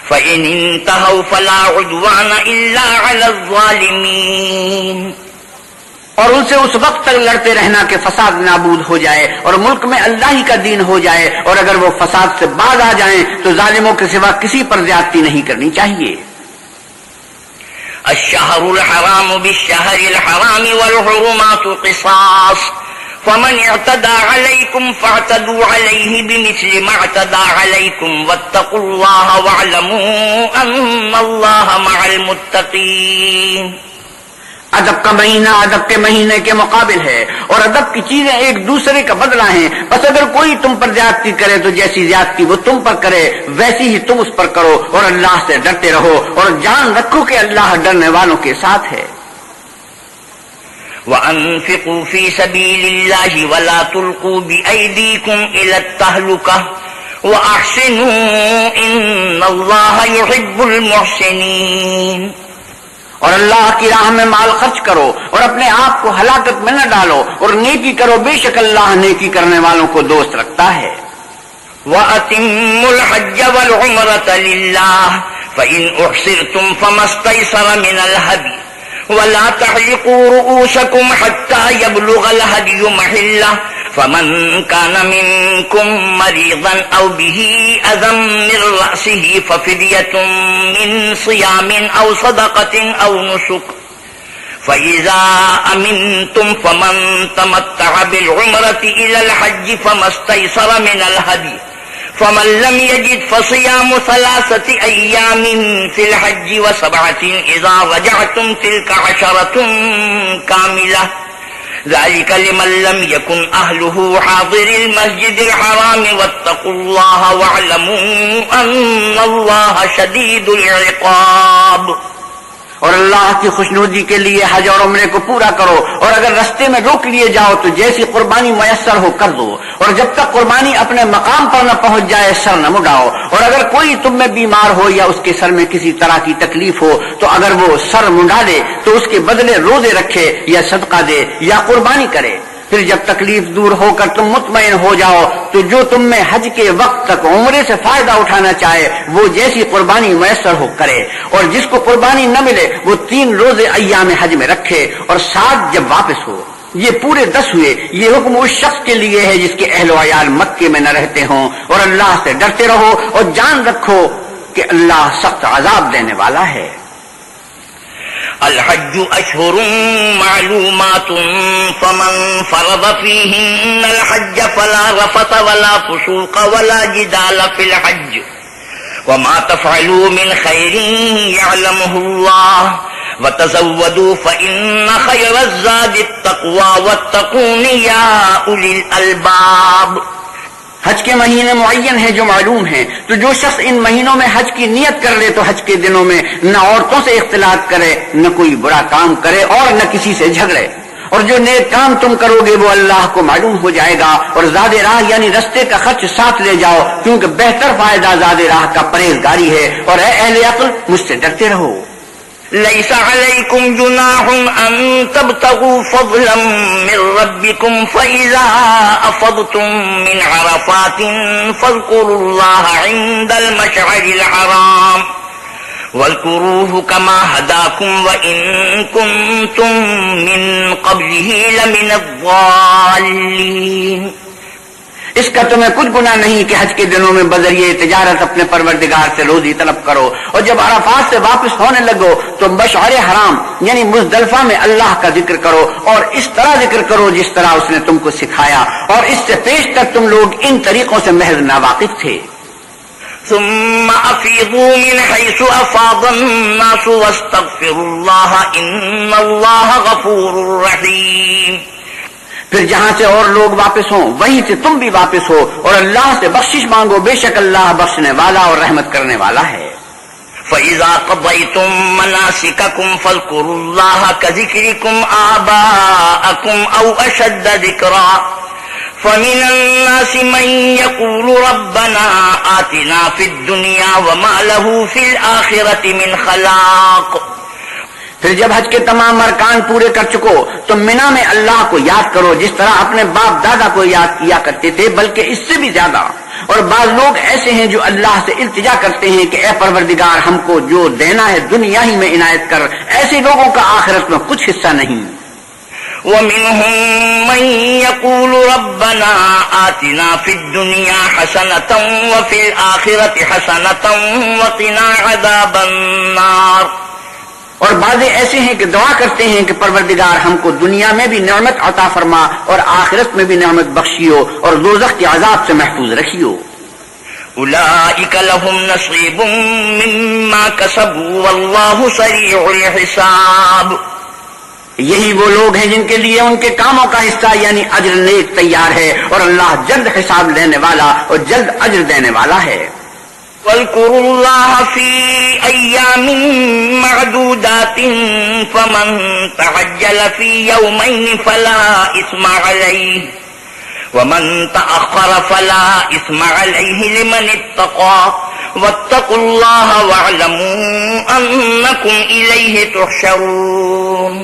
فَإِنِ انْتَهَوْا فَلَا عُدْوَانَ إِلَّا عَلَى الظَّالِمِينَ۔ اور ان سے اس وقت تک لڑتے رہنا کہ فساد نابود ہو جائے اور ملک میں اللہ ہی کا دین ہو جائے، اور اگر وہ فساد سے باز آ جائیں تو ظالموں کے سوا کسی پر زیادتی نہیں کرنی چاہیے۔ الشهر الحرام بالشهر الحرام والحرمات قصاص فمن اعتدى عليكم فاعتدوا عليه بمثل ما اعتدى عليكم واتقوا الله واعلموا أن الله مع المتقين۔ ادب کا مہینہ ادب کے مہینے کے مقابل ہے، اور ادب کی چیزیں ایک دوسرے کا بدلہ ہیں، بس اگر کوئی تم پر زیادتی کرے تو جیسی زیادتی وہ تم پر کرے ویسی ہی تم اس پر کرو، اور اللہ سے ڈرتے رہو اور جان رکھو کہ اللہ ڈرنے والوں کے ساتھ ہے۔ وَأَنفِقُوا فِي سَبِيلِ اللَّهِ وَلَا تُلْقُوا بِأَيْدِيكُمْ إِلَى التَّهْلُكَةِ وَأَحْسِنُوا إِنَّ اللَّهَ يُحِبُّ الْمُحْسِنِينَ۔ اور اللہ کی راہ میں مال خرچ کرو اور اپنے آپ کو ہلاکت میں نہ ڈالو، اور نیکی کرو، بے شک اللہ نیکی کرنے والوں کو دوست رکھتا ہے۔ وَأَتِمُّوا الْحَجَّ وَالْعُمْرَةَ لِلَّهِ فَإِنْ أُحْصِرْتُمْ فَمَا اسْتَيْسَرَ مِنَ الْهَدْيِ وَلَا تَحْلِقُوا رُؤُوسَكُمْ حَتَّى يَبْلُغَ الْهَدْيُ مَحِلَّهُ فَمَنْ كَانَ مِنْكُمْ مَرِيضًا أَوْ بِهِ أَذًى مِنْ رَأْسِهِ فَفِدْيَةٌ مِنْ صِيَامٍ أَوْ صَدَقَةٍ أَوْ نُسُكٍ فَإِذَا أَمِنْتُمْ فَمَنْ تَمَتَّعَ بِالْعُمْرَةِ إِلَى الْحَجِّ فَمَا اسْتَيْسَرَ مِنَ الْهَدْيِ فَمَنْ لَمْ يَجِدْ فَصِيَامُ 3 أَيَّامٍ فِي الْحَجِّ و7 إِذَا رَجَعْتُمْ تِلْكَ 10 كَامِلَةٌ ذلك لمن لم يكن أهله حاضر المسجد الحرام واتقوا الله واعلموا أن الله شديد العقاب. اور اللہ کی خوشنودی کے لیے حج اور عمرے کو پورا کرو، اور اگر رستے میں روک لیے جاؤ تو جیسی قربانی میسر ہو کر دو، اور جب تک قربانی اپنے مقام پر نہ پہنچ جائے سر نہ مڈاؤ. اور اگر کوئی تم میں بیمار ہو یا اس کے سر میں کسی طرح کی تکلیف ہو تو اگر وہ سر منڈا دے تو اس کے بدلے روزے رکھے یا صدقہ دے یا قربانی کرے. پھر جب تکلیف دور ہو کر تم مطمئن ہو جاؤ تو جو تم میں حج کے وقت تک عمرے سے فائدہ اٹھانا چاہے وہ جیسی قربانی میسر ہو کرے، اور جس کو قربانی نہ ملے وہ 3 روزے ایام حج میں رکھے اور 7 جب واپس ہو. یہ پورے 10 ہوئے. یہ حکم اس شخص کے لیے ہے جس کے اہل و عیال مکے میں نہ رہتے ہوں. اور اللہ سے ڈرتے رہو اور جان رکھو کہ اللہ سخت عذاب دینے والا ہے. الحج أشهر معلومات فمن فرض فيهن الحج فلا رفث ولا فسوق ولا جدال في الحج وما تفعلوا من خير يعلمه الله وتزودوا فإن خير الزاد التقوى واتقون يا أولي الألباب. حج کے مہینے معین ہیں جو معلوم ہیں، تو جو شخص ان مہینوں میں حج کی نیت کر لے تو حج کے دنوں میں نہ عورتوں سے اختلاط کرے، نہ کوئی برا کام کرے اور نہ کسی سے جھگڑے. اور جو نیک کام تم کرو گے وہ اللہ کو معلوم ہو جائے گا. اور زاد راہ یعنی رستے کا خرچ ساتھ لے جاؤ، کیونکہ بہتر فائدہ زاد راہ کا پرہیزگاری ہے. اور اے اہل عقل مجھ سے ڈرتے رہو. ليس عليكم جناح أن تبتغوا فضلا من ربكم فإذا أفضتم من عرفات فاذكروا الله عند المشعر الحرام واذكروه كما هداكم وإن كنتم من قبله لمن الضالين. اس کا تمہیں کچھ گناہ نہیں کہ حج کے دنوں میں بذریعہ تجارت اپنے پروردگار سے روزی طلب کرو، اور جب عرفات سے واپس ہونے لگو تو مشعر حرام یعنی مزدلفہ میں اللہ کا ذکر کرو، اور اس طرح ذکر کرو جس طرح اس نے تم کو سکھایا، اور اس سے پیش تک تم لوگ ان طریقوں سے محض ناواقف تھے. ثم أفيضوا من حيث أفاض الناس واستغفروا الله إن الله غفور رحيم. پھر جہاں سے اور لوگ واپس ہوں وہیں سے تم بھی واپس ہو، اور اللہ سے بخشش مانگو، بے شک اللہ بخشنے والا اور رحمت کرنے والا ہے. فَإِذَا قَضَيْتُم مَّنَاسِكَكُمْ فَاذْكُرُوا اللَّهَ كَذِكْرِكُمْ آبَاءَكُمْ أَوْ أَشَدَّ ذِكْرًا فَمِنَ النَّاسِ مَن يَقُولُ رَبَّنَا آتِنَا فِي الدُّنْيَا وَمَا لَهُ فِي الْآخِرَةِ مِنْ خَلَاقٍ. پھر جب حج کے تمام ارکان پورے کر چکو تو مینا میں اللہ کو یاد کرو جس طرح اپنے باپ دادا کو یاد کیا کرتے تھے، بلکہ اس سے بھی زیادہ. اور بعض لوگ ایسے ہیں جو اللہ سے التجا کرتے ہیں کہ اے پروردگار ہم کو جو دینا ہے دنیا ہی میں عنایت کر. ایسے لوگوں کا آخرت میں کچھ حصہ نہیں. وَمِنْهُمْ مَنْ يَقُولُ رَبَّنَا آتِنَا فِي الدُّنْيَا حَسَنَةً وَفِي الْآخِرَةِ حَسَنَةً وَقِنَا عَذَابَ النَّارِ. اور بعضے ایسے ہیں کہ دعا کرتے ہیں کہ پروردگار ہم کو دنیا میں بھی نعمت عطا فرما اور آخرت میں بھی نعمت بخشیو اور دوزخ کے عذاب سے محفوظ رکھیو. أولئك لهم نصيب مما كسبوا والله سريع الحساب. یہی وہ لوگ ہیں جن کے لیے ان کے کاموں کا حصہ یعنی اجر نیک تیار ہے، اور اللہ جلد حساب لینے والا اور جلد اجر دینے والا ہے. واذكروا الله في أيام معدودات فمن تعجل في يومين فلا إثم عليه ومن تأخر فلا إثم عليه لمن اتقى واتقوا الله واعلموا أنكم إليه تحشرون.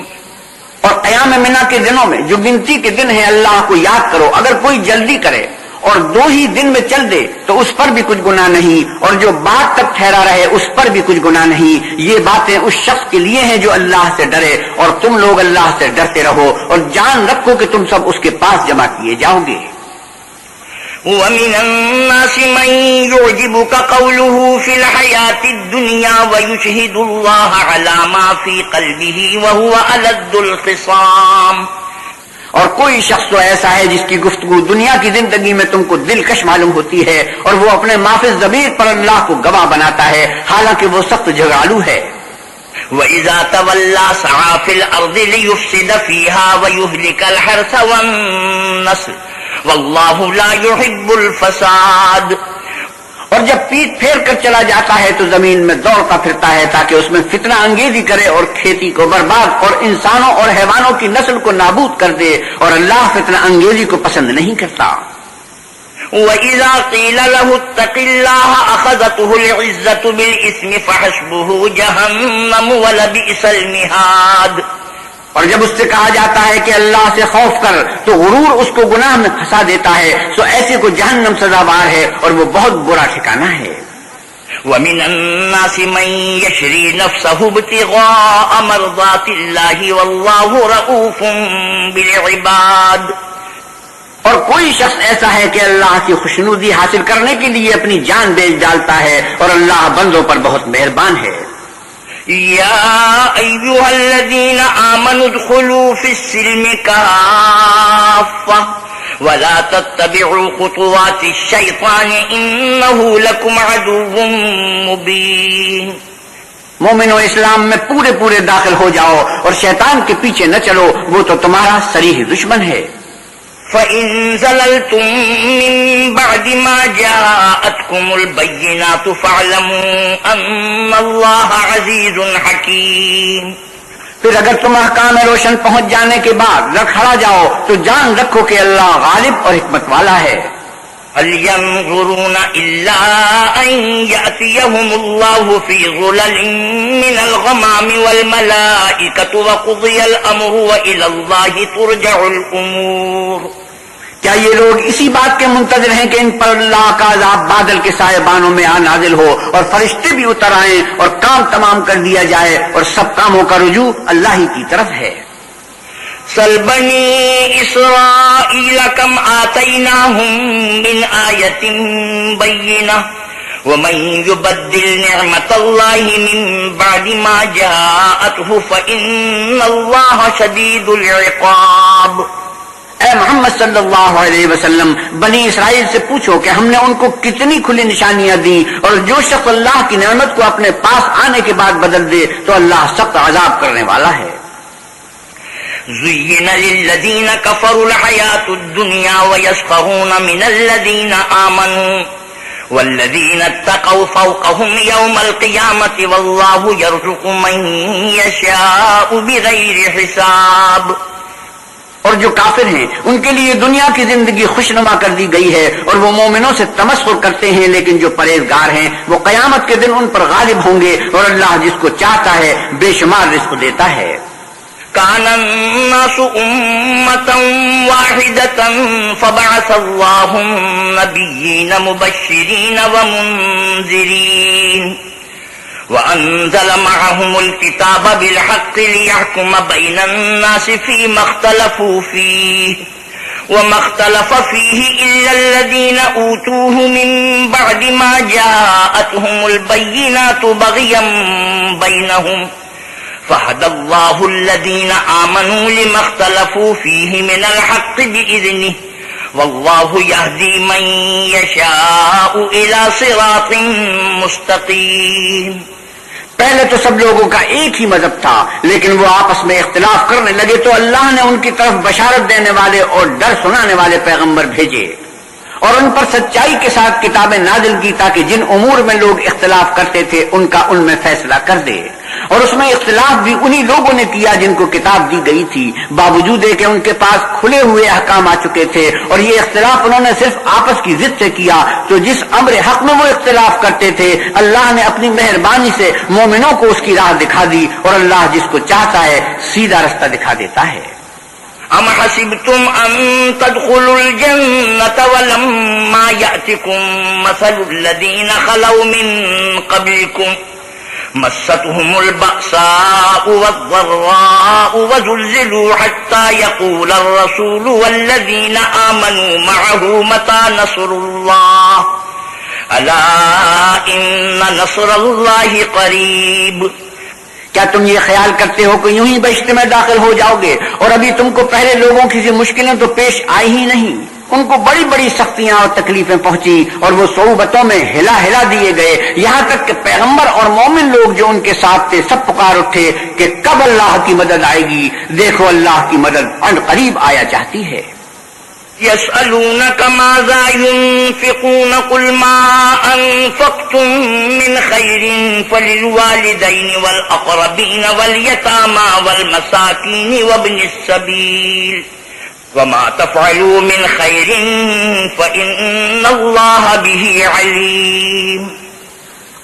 اور ایام منا کے دنوں میں جو گنتی کے دن ہیں اللہ کو یاد کرو. اگر کوئی جلدی کرے اور 2 ہی دن میں چل دے تو اس پر بھی کچھ گناہ نہیں، اور جو بعد تک ٹھہرا رہے اس پر بھی کچھ گناہ نہیں. یہ باتیں اس شخص کے لیے ہیں جو اللہ سے ڈرے، اور تم لوگ اللہ سے ڈرتے رہو اور جان رکھو کہ تم سب اس کے پاس جمع کیے جاؤ گے. وَمِنَ النَّاسِ مَن يُعْجِبُكَ قَوْلُهُ فِي الْحَيَاةِ الدُّنْيَا وَيُشْهِدُ اللَّهَ عَلَى مَا فِي قَلْبِهِ وَهُوَ أَلَدُّ الْخِصَامِ. اور کوئی شخص تو ایسا ہے جس کی گفتگو دنیا کی زندگی میں تم کو دلکش معلوم ہوتی ہے، اور وہ اپنے مافز ضمیر پر اللہ کو گواہ بناتا ہے حالانکہ وہ سخت جھگڑالو ہے. وَإِذَا تَوَلَّى سَعَىٰ فِي الْأَرْضِ لِيُفْسِدَ فِيهَا وَيُهْلِكَ الْحَرْثَ وَالنَّسْلَ وَاللَّهُ لَا يُحِبُّ الْفَسَادَ۔ اور جب پیٹ پھیر کر چلا جاتا ہے تو زمین میں دوڑتا پھرتا ہے تاکہ اس میں فتنہ انگیزی کرے اور کھیتی کو برباد اور انسانوں اور حیوانوں کی نسل کو نابود کر دے، اور اللہ فتنہ انگیزی کو پسند نہیں کرتا۔ وَإِذَا قِيلَ لَهُ اتَّقِ اللَّهَ أَخَذَتْهُ الْعِزَّةُ بِالْإِثْمِ فَحَسْبُهُ جَهَنَّمُ وَلَبِئْسَ الْمِهَادُ۔ اور جب اس سے کہا جاتا ہے کہ اللہ سے خوف کر تو غرور اس کو گناہ میں پھنسا دیتا ہے، سو ایسے کو جہنم سزاوار ہے اور وہ بہت برا ٹھکانہ ہے۔ وَمِنَ النَّاسِ مَن يَشْرِي نَفْسَهُ ابْتِغَاءَ مَرْضَاتِ اللَّهِ وَاللَّهُ رَءُوفٌ بِالْعِبَادِ۔ اور کوئی شخص ایسا ہے کہ اللہ کی خوشنودی حاصل کرنے کے لیے اپنی جان بیچ ڈالتا ہے، اور اللہ بندوں پر بہت مہربان ہے۔ يا أيها الذين آمنوا ادخلوا في السلم كافة ولا تتبعوا خطوات الشيطان إنه لكم عدو مبين۔ مومنو، اسلام میں پورے پورے داخل ہو جاؤ اور شیطان کے پیچھے نہ چلو، وہ تو تمہارا صریح دشمن ہے۔ فَإِن زَلَلْتُم مِّن بَعْدِ مَا جَاءَتْكُمُ الْبَيِّنَاتُ فَاعْلَمُوا أَنَّ اللَّهَ عَزِيزٌ حَكِيمٌ۔ پھر اگر تم احکام روشن پہنچ جانے کے بعد رکھڑا جاؤ تو جان رکھو کہ اللہ غالب اور حکمت والا ہے۔ هَلْ يَنظُرُونَ إِلَّا أَن يَأْتِيَهُمُ اللَّهُ فِي ظُلَلٍ مِّنَ الْغَمَامِ وَالْمَلَائِكَةُ وَقُضِيَ الْأَمْرُ وَإِلَى اللَّهِ تُرْجَعُ الْأُمُورُ۔ کیا یہ لوگ اسی بات کے منتظر ہیں کہ ان پر اللہ کا عذاب بادل کے سائے بانوں میں آ نازل ہو اور فرشتے بھی اتر آئیں اور کام تمام کر دیا جائے، اور سب کاموں کا رجوع اللہ ہی کی طرف ہے۔ سَلْ بَنِي إِسْرَائِيلَ كَمْ آتَيْنَاهُمْ مِنْ آيَةٍ بَيِّنَةٍ وَمَنْ يُبَدِّلْ نِعْمَةَ اللَّهِ مِنْ بَعْدِ مَا جَاءَتْهُ فَإِنَّ اللَّهَ شَدِيدُ الْعِقَابِ۔ اے محمد صلی اللہ علیہ وسلم، بنی اسرائیل سے پوچھو کہ ہم نے ان کو کتنی کھلی نشانیاں دی، اور جو شخص اللہ کی نعمت کو اپنے پاس آنے کے بعد بدل دے تو اللہ سخت عذاب کرنے والا ہے۔ زُيِّنَ لِلَّذِينَ كَفَرُوا الْحَيَاةُ الدُّنْيَا وَيَسْخَرُونَ مِنَ الَّذِينَ آمَنُوا وَالَّذِينَ اتَّقَوْا فَوْقَهُمْ يَوْمَ الْقِيَامَةِ وَاللَّهُ يَرْزُقُ مَن يَشَاءُ بِغَيْرِ حِسَابٍ۔ اور جو کافر ہیں ان کے لیے دنیا کی زندگی خوشنما کر دی گئی ہے، اور وہ مومنوں سے تمسخر کرتے ہیں، لیکن جو پرہیزگار ہیں وہ قیامت کے دن ان پر غالب ہوں گے، اور اللہ جس کو چاہتا ہے بے شمار رزق دیتا ہے۔ كان الناس أمة واحدة فبعث الله النبيين مبشرين ومنذرين وأنزل معهم الكتاب بالحق ليحكم بين الناس فيما اختلفوا فيه وما اختلف فيه إلا الذين أوتوه من بعد ما جاءتهم البينات بغيا بينهم فهدى الله الذين آمنوا لما اختلفوا فيه من الحق بإذنه والله يهدي من يشاء إلى صراط مستقيم۔ پہلے تو سب لوگوں کا ایک ہی مذہب تھا، لیکن وہ آپس میں اختلاف کرنے لگے تو اللہ نے ان کی طرف بشارت دینے والے اور ڈر سنانے والے پیغمبر بھیجے، اور ان پر سچائی کے ساتھ کتابیں نازل کی تاکہ جن امور میں لوگ اختلاف کرتے تھے ان کا ان میں فیصلہ کر دے۔ اور اس میں اختلاف بھی انہی لوگوں نے کیا جن کو کتاب دی گئی تھی، باوجود کہ ان کے پاس کھلے ہوئے احکام آ چکے تھے، اور یہ اختلاف انہوں نے صرف آپس کی ضد سے کیا۔ تو جس امر حق میں وہ اختلاف کرتے تھے اللہ نے اپنی مہربانی سے مومنوں کو اس کی راہ دکھا دی، اور اللہ جس کو چاہتا ہے سیدھا رستہ دکھا دیتا ہے۔ ام حسبتم ان تدخلوا الجنة ولما يأتكم مثل الذين خلوا من قبلكم مستهم البأساء والضراء وزلزلوا حتى يقول الرسول والذين آمنوا معه متى نصر الله ألا إن نصر الله قريب۔ کیا تم یہ خیال کرتے ہو کہ یوں ہی بہشت میں داخل ہو جاؤ گے، اور ابھی تم کو پہلے لوگوں کی سی مشکلیں تو پیش آئی ہی نہیں؟ ان کو بڑی بڑی سختیاں اور تکلیفیں پہنچی اور وہ صعوبتوں میں ہلا ہلا دیے گئے، یہاں تک کہ پیغمبر اور مومن لوگ جو ان کے ساتھ تھے سب پکار اٹھے کہ کب اللہ کی مدد آئے گی، دیکھو اللہ کی مدد ان قریب آیا چاہتی ہے۔ يسألونك ماذا ينفقون قل ما أنفقتم من خير فللوالدين والأقربين واليتامى والمساكين وابن السبيل وما تفعلوا من خير فإن الله به عليم۔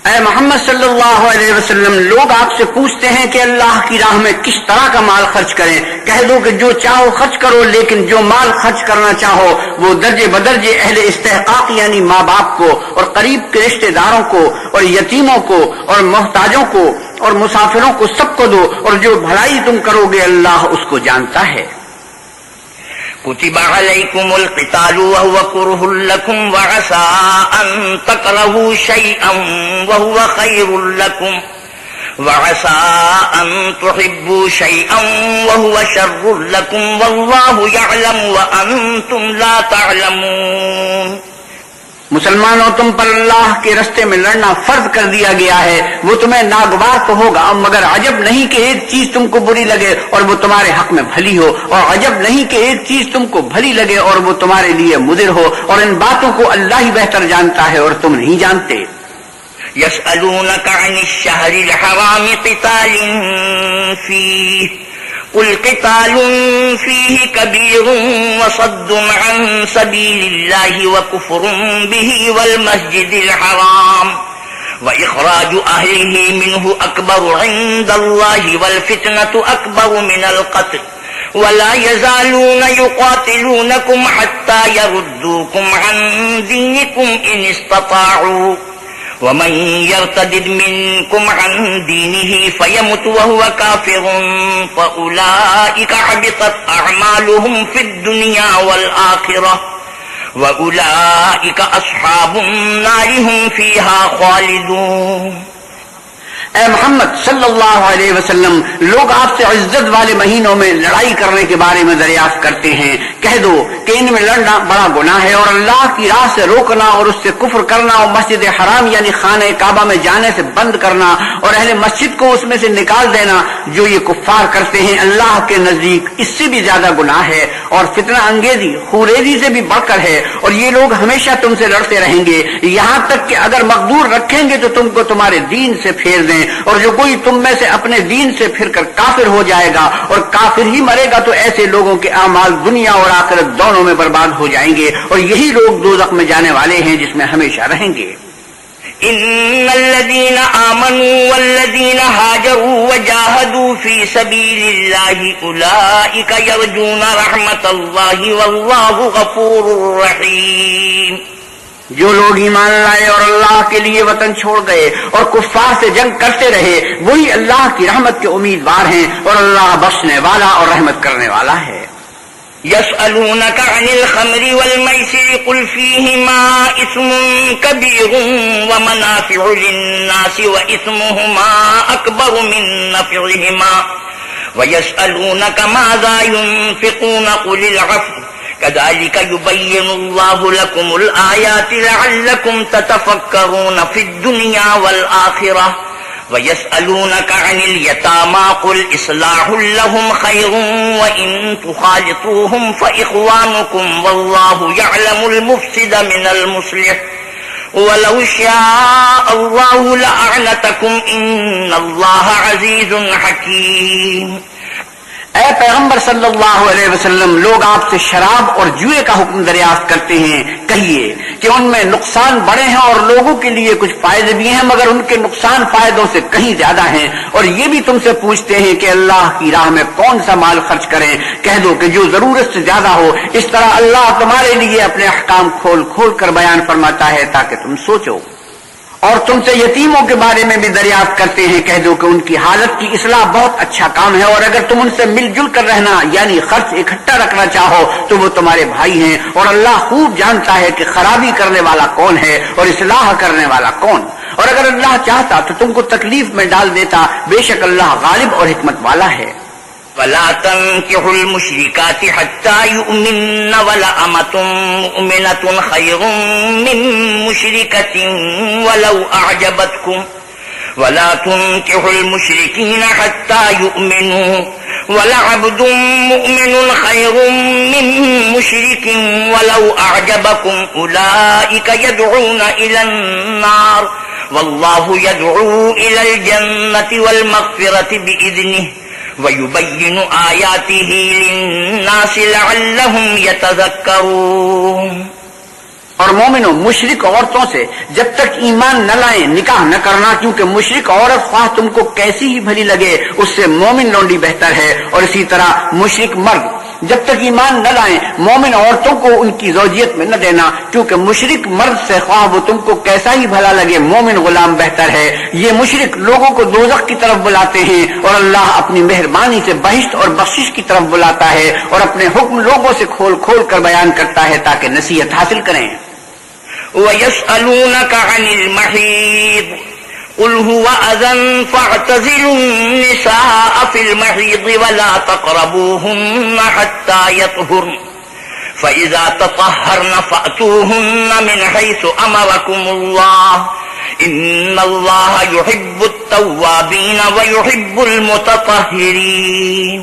اے محمد صلی اللہ علیہ وسلم، لوگ آپ سے پوچھتے ہیں کہ اللہ کی راہ میں کس طرح کا مال خرچ کریں، کہہ دو کہ جو چاہو خرچ کرو، لیکن جو مال خرچ کرنا چاہو وہ درجے بدرجے اہل استحقاق یعنی ماں باپ کو اور قریب کے رشتہ داروں کو اور یتیموں کو اور محتاجوں کو اور مسافروں کو سب کو دو، اور جو بھلائی تم کرو گے اللہ اس کو جانتا ہے۔ كتب عليكم القتال وهو كره لكم وعسى أن تكرهوا شيئا وهو خير لكم وعسى أن تحبوا شيئا وهو شر لكم والله يعلم وأنتم لا تعلمون۔ مسلمانوں، تم پر اللہ کے رستے میں لڑنا فرض کر دیا گیا ہے، وہ تمہیں ناگوار تو ہوگا، مگر عجب نہیں کہ ایک چیز تم کو بری لگے اور وہ تمہارے حق میں بھلی ہو، اور عجب نہیں کہ ایک چیز تم کو بھلی لگے اور وہ تمہارے لیے مضر ہو، اور ان باتوں کو اللہ ہی بہتر جانتا ہے اور تم نہیں جانتے۔ يسألونك عن الشهر الحرام قتال فيه قل قتال فيه كبير وصد عن سبيل الله وكفر به والمسجد الحرام وإخراج أهله منه أكبر عند الله والفتنة أكبر من القتل ولا يزالون يقاتلونكم حتى يردوكم عن دينكم إن استطاعوا ومن يرتد منكم عن دينه فيمت وهو كافر فأولئك حبطت أعمالهم في الدنيا والآخرة وأولئك أصحاب النار هم فيها خالدون۔ اے محمد صلی اللہ علیہ وسلم، لوگ آپ سے عزت والے مہینوں میں لڑائی کرنے کے بارے میں دریافت کرتے ہیں، کہہ دو کہ ان میں لڑنا بڑا گناہ ہے، اور اللہ کی راہ سے روکنا اور اس سے کفر کرنا اور مسجد حرام یعنی خانہ کعبہ میں جانے سے بند کرنا اور اہل مسجد کو اس میں سے نکال دینا جو یہ کفار کرتے ہیں، اللہ کے نزدیک اس سے بھی زیادہ گناہ ہے اور فتنہ انگیزی خوریزی سے بھی بڑھ کر ہے، اور یہ لوگ ہمیشہ تم سے لڑتے رہیں گے یہاں تک کہ اگر مقدور رکھیں گے تو تم کو تمہارے دین سے پھیر دیں، اور جو کوئی تم میں سے اپنے دین سے پھر کر کافر ہو جائے گا اور کافر ہی مرے گا تو ایسے لوگوں کے اعمال دنیا اور آخرت دونوں میں برباد ہو جائیں گے، اور یہی لوگ دوزخ میں جانے والے ہیں جس میں ہمیشہ رہیں گے۔ إن الذين آمنوا والذين هاجروا وجاهدوا في سبيل الله أولئك يرجون رحمة الله والله غفور رحيم۔ جو لوگ ایمان لائے اور اللہ کے لیے وطن چھوڑ گئے اور کفار سے جنگ کرتے رہے وہی اللہ کی رحمت کے امیدوار ہیں، اور اللہ بخشنے والا اور رحمت کرنے والا ہے۔ يسألونك عن الخمر والميسر قل فيهما إثم كبير ومنافع للناس وإثمهما أكبر من نفعهما ويسألونك ماذا ينفقون قل العفو كذلك يبين الله لكم الآيات لعلكم تتفكرون في الدنيا والآخرة ويسألونك عن اليتامى قل إصلاح لهم خير وإن تخالطوهم فإخوانكم والله يعلم المفسد من المصلح ولو شاء الله لأعنتكم إن الله عزيز حكيم۔ اے پیغمبر صلی اللہ علیہ وسلم، لوگ آپ سے شراب اور جوئے کا حکم دریافت کرتے ہیں، کہیے کہ ان میں نقصان بڑے ہیں اور لوگوں کے لیے کچھ فائدے بھی ہیں مگر ان کے نقصان فائدوں سے کہیں زیادہ ہیں، اور یہ بھی تم سے پوچھتے ہیں کہ اللہ کی راہ میں کون سا مال خرچ کریں، کہہ دو کہ جو ضرورت سے زیادہ ہو، اس طرح اللہ تمہارے لیے اپنے احکام کھول کھول کر بیان فرماتا ہے تاکہ تم سوچو۔ اور تم سے یتیموں کے بارے میں بھی دریافت کرتے ہیں، کہہ دو کہ ان کی حالت کی اصلاح بہت اچھا کام ہے، اور اگر تم ان سے مل جل کر رہنا یعنی خرچ اکٹھا رکھنا چاہو تو وہ تمہارے بھائی ہیں، اور اللہ خوب جانتا ہے کہ خرابی کرنے والا کون ہے اور اصلاح کرنے والا کون، اور اگر اللہ چاہتا تو تم کو تکلیف میں ڈال دیتا، بے شک اللہ غالب اور حکمت والا ہے۔ ولا تنكحوا المشركات حتى يؤمن ولأمة مؤمنة خير من مشركة ولو أعجبتكم ولا تنكحوا المشركين حتى يؤمنوا ولعبد مؤمن خير من مشرك ولو أعجبكم أولئك يدعون إلى النار والله يدعو إلى الجنة والمغفرة بإذنه وَيُبَيِّنُ آيَاتِهِ لِلنَّاسِ لَعَلَّهُمْ يَتَذَكَّرُونَ۔ اور مومنوں مشرک عورتوں سے جب تک ایمان نہ لائیں نکاح نہ کرنا، کیونکہ مشرک عورت خواہ تم کو کیسی ہی بھلی لگے اس سے مومن لونڈی بہتر ہے، اور اسی طرح مشرک مرد جب تک ایمان نہ لائیں مومن عورتوں کو ان کی زوجیت میں نہ دینا، کیونکہ مشرک مرد سے خواہ وہ تم کو کیسا ہی بھلا لگے مومن غلام بہتر ہے۔ یہ مشرک لوگوں کو دوزخ کی طرف بلاتے ہیں، اور اللہ اپنی مہربانی سے بہشت اور بخشش کی طرف بلاتا ہے، اور اپنے حکم لوگوں سے کھول کھول کر بیان کرتا ہے تاکہ نصیحت حاصل کریں۔ وَيَسْأَلُونَكَ عَنِ الْمَحِيضِ قُلْ هُوَ أَذًى فَاعْتَزِلُوا النِّسَاءَ فِي الْمَحِيضِ وَلَا تَقْرَبُوهُنَّ حَتَّى يَطْهُرْنَ فَإِذَا تَطَهَّرْنَ فَأْتُوهُنَّ مِنْ حَيْثُ أَمَرَكُمُ اللَّهُ إِنَّ اللَّهَ يُحِبُّ التَّوَّابِينَ وَيُحِبُّ الْمُتَطَهِّرِينَ۔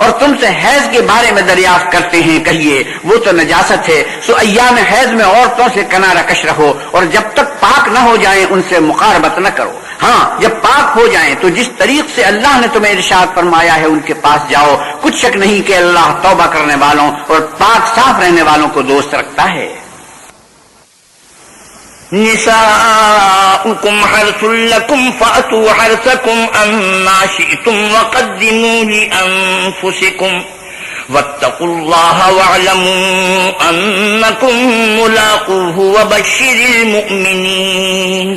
اور تم سے حیض کے بارے میں دریافت کرتے ہیں، کہیے وہ تو نجاست ہے، سو ایام حیض میں عورتوں سے کنارہ کش رہو، اور جب تک پاک نہ ہو جائیں ان سے مقاربت نہ کرو۔ ہاں جب پاک ہو جائیں تو جس طریق سے اللہ نے تمہیں ارشاد فرمایا ہے ان کے پاس جاؤ، کچھ شک نہیں کہ اللہ توبہ کرنے والوں اور پاک صاف رہنے والوں کو دوست رکھتا ہے۔ نساؤكم حرث لكم فأتوا حرثكم أنا شئتم وقدموا لأنفسكم واتقوا الله واعلموا أنكم ملاقوه وبشر المؤمنين۔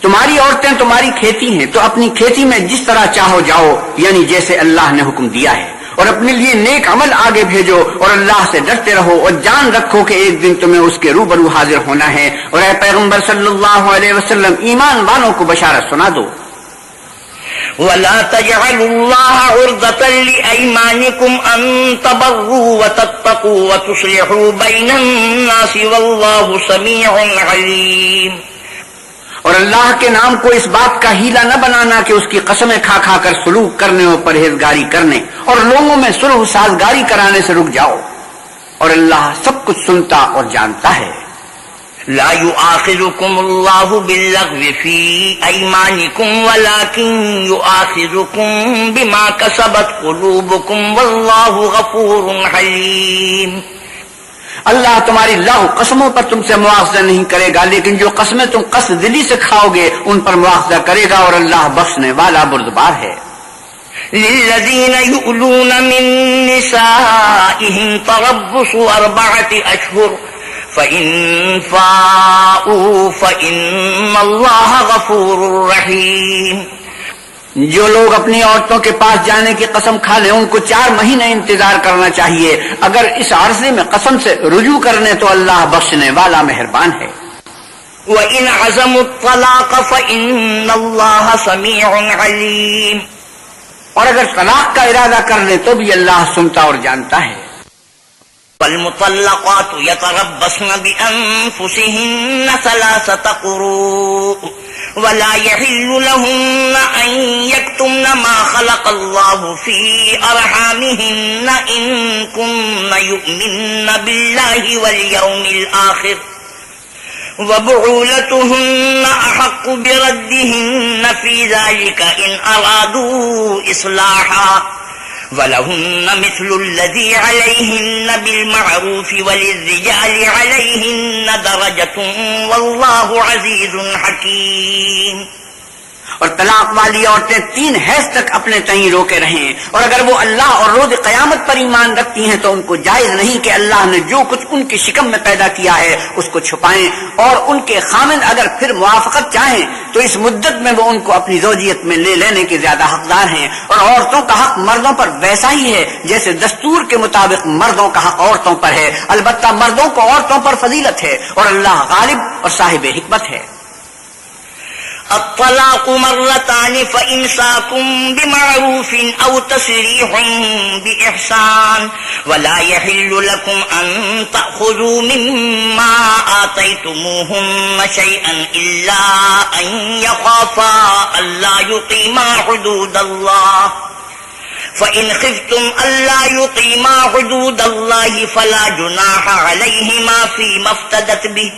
تمہاری عورتیں تمہاری کھیتی ہیں تو اپنی کھیتی میں جس طرح چاہو جاؤ، یعنی جیسے اللہ نے حکم دیا ہے، اور اپنے لیے نیک عمل آگے بھیجو، اور اللہ سے ڈرتے رہو، اور جان رکھو کہ ایک دن تمہیں اس کے روبرو حاضر ہونا ہے۔ اور اے پیغمبر صلی اللہ علیہ وسلم ایمان والوں کو بشارت سنا دو۔ وَلَا تَجْعَلُوا اللَّهَ عُرْضَةً لِأَيْمَانِكُمْ أَن تَبَرُّوا وَتَتَّقُوا وَتُصْلِحُوا بَيْنَ النَّاسِ وَاللَّهُ سَمِيعٌ عَلِيمٌ۔ اور اللہ کے نام کو اس بات کا ہیلا نہ بنانا کہ اس کی قسمیں کھا کھا کر سلوک کرنے اور پرہیزگاری کرنے اور لوگوں میں صلح سازگاری کرانے سے رک جاؤ، اور اللہ سب کچھ سنتا اور جانتا ہے۔ لا يؤاخذكم الله باللغو في أيمانكم ولكن يؤاخذكم بما كسبت قلوبكم والله غفور حليم۔ اللہ تمہاری لغو قسموں پر تم سے مواخذہ نہیں کرے گا، لیکن جو قسمیں تم قصد دلی سے کھاؤ گے ان پر مواخذہ کرے گا، اور اللہ بخشنے والا بردبار ہے۔ للذین یؤلون من نسائهم تربص 4 اشہر فإن فاؤوا فإن اللہ غفور رحیم۔ جو لوگ اپنی عورتوں کے پاس جانے کی قسم کھا لیں ان کو 4 مہینے انتظار کرنا چاہیے، اگر اس عرصے میں قسم سے رجوع کرنے تو اللہ بخشنے والا مہربان ہے۔ وَإِنْ عَزَمُوا الطَّلَاقَ فَإِنَّ اللَّهَ سَمِيعٌ عَلِيمٌ۔ اور اگر طلاق کا ارادہ کر لیں تو بھی اللہ سنتا اور جانتا ہے۔ وَالْمُطَلَّقَاتُ يَتَرَبَّصْنَ بِأَنفُسِهِنَّ 3 قُرُوءٍ ولا يحل لهن أن يكتمن ما خلق الله في أرحامهن إن كن يؤمن بالله واليوم الآخر وبعولتهن أحق بردهن في ذلك إن أرادوا إصلاحا ولهن مثل الذي عليهن بالمعروف وللرجال عليهن درجة والله عزيز حكيم۔ اور طلاق والی عورتیں 3 حیض تک اپنے تئیں روکے رہیں، اور اگر وہ اللہ اور روز قیامت پر ایمان رکھتی ہیں تو ان کو جائز نہیں کہ اللہ نے جو کچھ ان کی شکم میں پیدا کیا ہے اس کو چھپائیں، اور ان کے خامند اگر پھر موافقت چاہیں تو اس مدت میں وہ ان کو اپنی زوجیت میں لے لینے کے زیادہ حقدار ہیں۔ اور عورتوں کا حق مردوں پر ویسا ہی ہے جیسے دستور کے مطابق مردوں کا حق عورتوں پر ہے، البتہ مردوں کو عورتوں پر فضیلت ہے، اور اللہ غالب اور صاحب حکمت ہے۔ الطلاق مرتان فإمساكم بمعروف أو تسريح بإحسان ولا يحل لكم أن تأخذوا مما آتيتموهن شيئا إلا أن يخافا ألا يقيما حدود الله فإن خفتم ألا يقيما حدود الله فلا جناح عليهما فيما افتدت به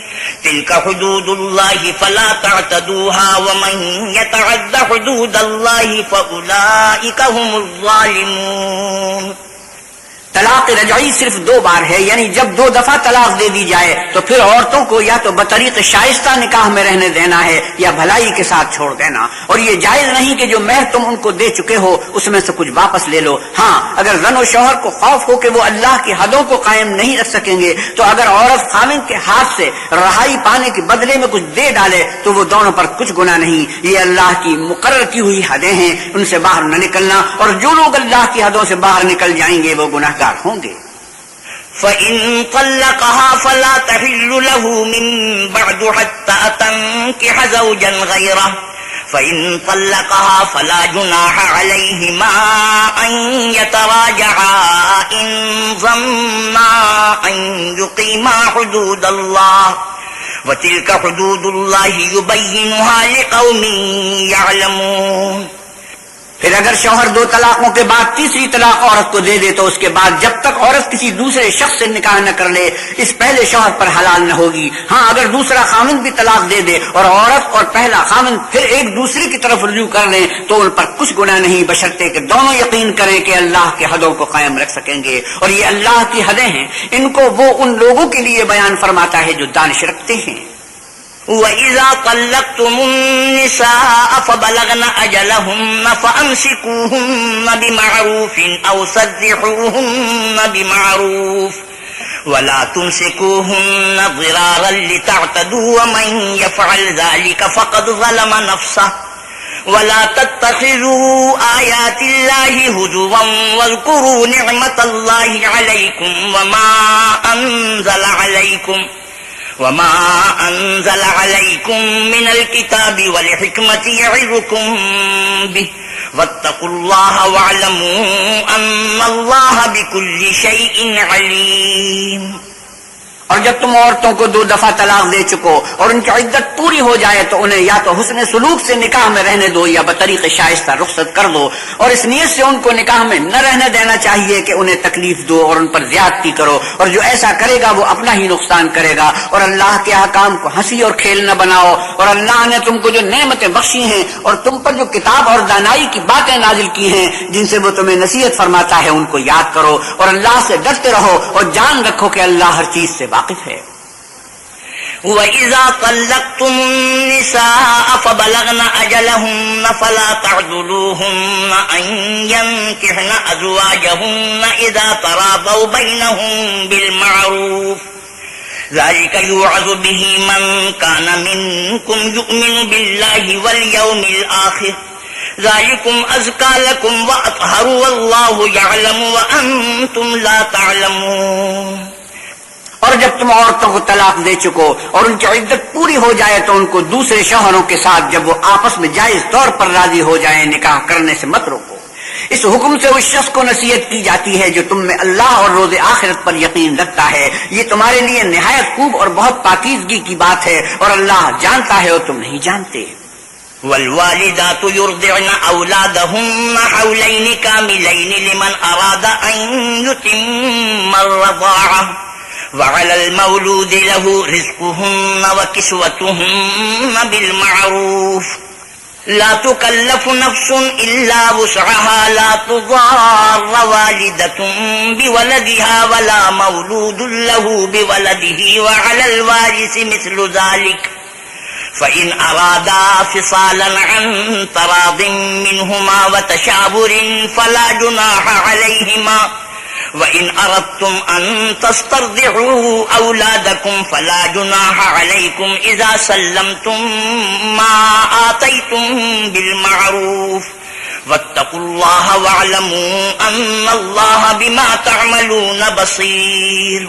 تلك حدود الله فلا تعتدوها ومن يتعد حدود الله فأولئك هم الظالمون. طلاق رجعی صرف 2 بار ہے، یعنی جب 2 دفعہ طلاق دے دی جائے تو پھر عورتوں کو یا تو بطریق شائستہ نکاح میں رہنے دینا ہے یا بھلائی کے ساتھ چھوڑ دینا، اور یہ جائز نہیں کہ جو مہر تم ان کو دے چکے ہو اس میں سے کچھ واپس لے لو. ہاں اگر زن و شوہر کو خوف ہو کہ وہ اللہ کی حدوں کو قائم نہیں رکھ سکیں گے تو اگر عورت خاوند کے ہاتھ سے رہائی پانے کے بدلے میں کچھ دے ڈالے تو وہ دونوں پر کچھ گناہ نہیں. یہ اللہ کی مقرر کی ہوئی حدیں ہیں، ان سے باہر نہ نکلنا، اور جو لوگ اللہ کی حدوں سے باہر نکل جائیں گے وہ گناہ ہوں گے. فَإِن طَلَّقَهَا فَلَا تَحِلُّ لَهُ مِن بَعْدُ حَتَّى تَنكِحَ زَوْجًا غَيْرَهُ فَإِن طَلَّقَهَا فَلَا جُنَاحَ عَلَيْهِمَا أَن يَتَرَاجَعَا إِن ظَنَّا أَن يُقِيمَا حُدُودَ اللَّهِ وَتِلْكَ حُدُودُ اللَّهِ يُبَيِّنُهَا لِقَوْمٍ يَعْلَمُونَ. پھر اگر شوہر 2 طلاقوں کے بعد تیسری طلاق عورت کو دے دے تو اس کے بعد جب تک عورت کسی دوسرے شخص سے نکاح نہ کر لے اس پہلے شوہر پر حلال نہ ہوگی. ہاں اگر دوسرا خاوند بھی طلاق دے دے اور عورت اور پہلا خاوند پھر ایک دوسرے کی طرف رجوع کر لیں تو ان پر کچھ گناہ نہیں، بشرطے کہ دونوں یقین کریں کہ اللہ کے حدوں کو قائم رکھ سکیں گے. اور یہ اللہ کی حدیں ہیں، ان کو وہ ان لوگوں کے لیے بیان فرماتا ہے جو دانش رکھتے ہیں. وَإِذَا طَلَّقْتُمُ النِّسَاءَ فَبَلَغْنَ أَجَلَهُنَّ فَأَمْسِكُوهُنَّ بِمَعْرُوفٍ أَوْ سَرِّحُوهُنَّ بِمَعْرُوفٍ وَلَا تُمْسِكُوهُنَّ ضِرَارًا لِتَعْتَدُوا وَمَن يَفْعَلْ ذَلِكَ فَقَدْ ظَلَمَ نَفْسَهُ وَلَا تَتَّخِذُوا آيَاتِ اللَّهِ هُزُوًا وَاذْكُرُوا نِعْمَةَ اللَّهِ عَلَيْكُمْ وما أنزل عليكم من الكتاب والحكمة يعظكم به واتقوا الله واعلموا أن الله بكل شيء عليم. اور جب تم عورتوں کو 2 دفعہ طلاق دے چکو اور ان کی عدت پوری ہو جائے تو انہیں یا تو حسن سلوک سے نکاح میں رہنے دو یا بطریق شائستہ رخصت کر دو، اور اس نیت سے ان کو نکاح میں نہ رہنے دینا چاہیے کہ انہیں تکلیف دو اور ان پر زیادتی کرو، اور جو ایسا کرے گا وہ اپنا ہی نقصان کرے گا. اور اللہ کے احکام کو ہنسی اور کھیل نہ بناؤ، اور اللہ نے تم کو جو نعمتیں بخشی ہیں اور تم پر جو کتاب اور دانائی کی باتیں نازل کی ہیں جن سے وہ تمہیں نصیحت فرماتا ہے ان کو یاد کرو، اور اللہ سے ڈرتے رہو اور جان رکھو کہ اللہ ہر چیز سے واقف ہے. وَإِذَا طَلَّقْتُمُ النِّسَاءَ فَبَلَغْنَ أَجَلَهُنَّ فَلَا تَعْضُلُوهُنَّ أَن يَنكِحْنَ أَزْوَاجَهُنَّ إِذَا تَرَاضَوْا بَيْنَهُم بِالْمَعْرُوفِ ذَلِكَ يُوعَظُ بِهِ مَن كَانَ مِنكُمْ يُؤْمِنُ بِاللَّهِ وَالْيَوْمِ الْآخِرِ ذَلِكُمْ أَزْكَىٰ لَكُمْ وَأَطْهَرُ وَاللَّهُ يَعْلَمُ وَأَنتُمْ لَا تَعْلَمُونَ. اور جب تم عورتوں کو طلاق دے چکو اور ان کی عدت پوری ہو جائے تو ان کو دوسرے شوہروں کے ساتھ جب وہ آپس میں جائز طور پر راضی ہو جائیں نکاح کرنے سے مت روکو. اس حکم سے اس شخص کو نصیحت کی جاتی ہے جو تم میں اللہ اور روز آخرت پر یقین رکھتا ہے. یہ تمہارے لیے نہایت خوب اور بہت پاکیزگی کی بات ہے، اور اللہ جانتا ہے اور تم نہیں جانتے. والوالدات يرضعن أولادهن حولين كاملين لمن أراد أن يتم الرضاعة وعلى المولود له رزقهن وكسوتهن بالمعروف لا تكلف نفس إلا وسعها لا تضار والدة بولدها ولا مولود له بولده وعلى الوارث مثل ذلك فإن أرادا فصالا عن تراض منهما وتشاور فلا جناح عليهما وَإِنْ أَرَدْتُمْ أَن تَسْتَرْضِعُوا أَوْلَادَكُمْ فَلَا جُنَاحَ عَلَيْكُمْ إِذَا سَلَّمْتُم مَّا آتَيْتُم بِالْمَعْرُوفِ وَاتَّقُوا اللَّهَ وَاعْلَمُوا أَنَّ اللَّهَ بِمَا تَعْمَلُونَ بَصِيرٌ.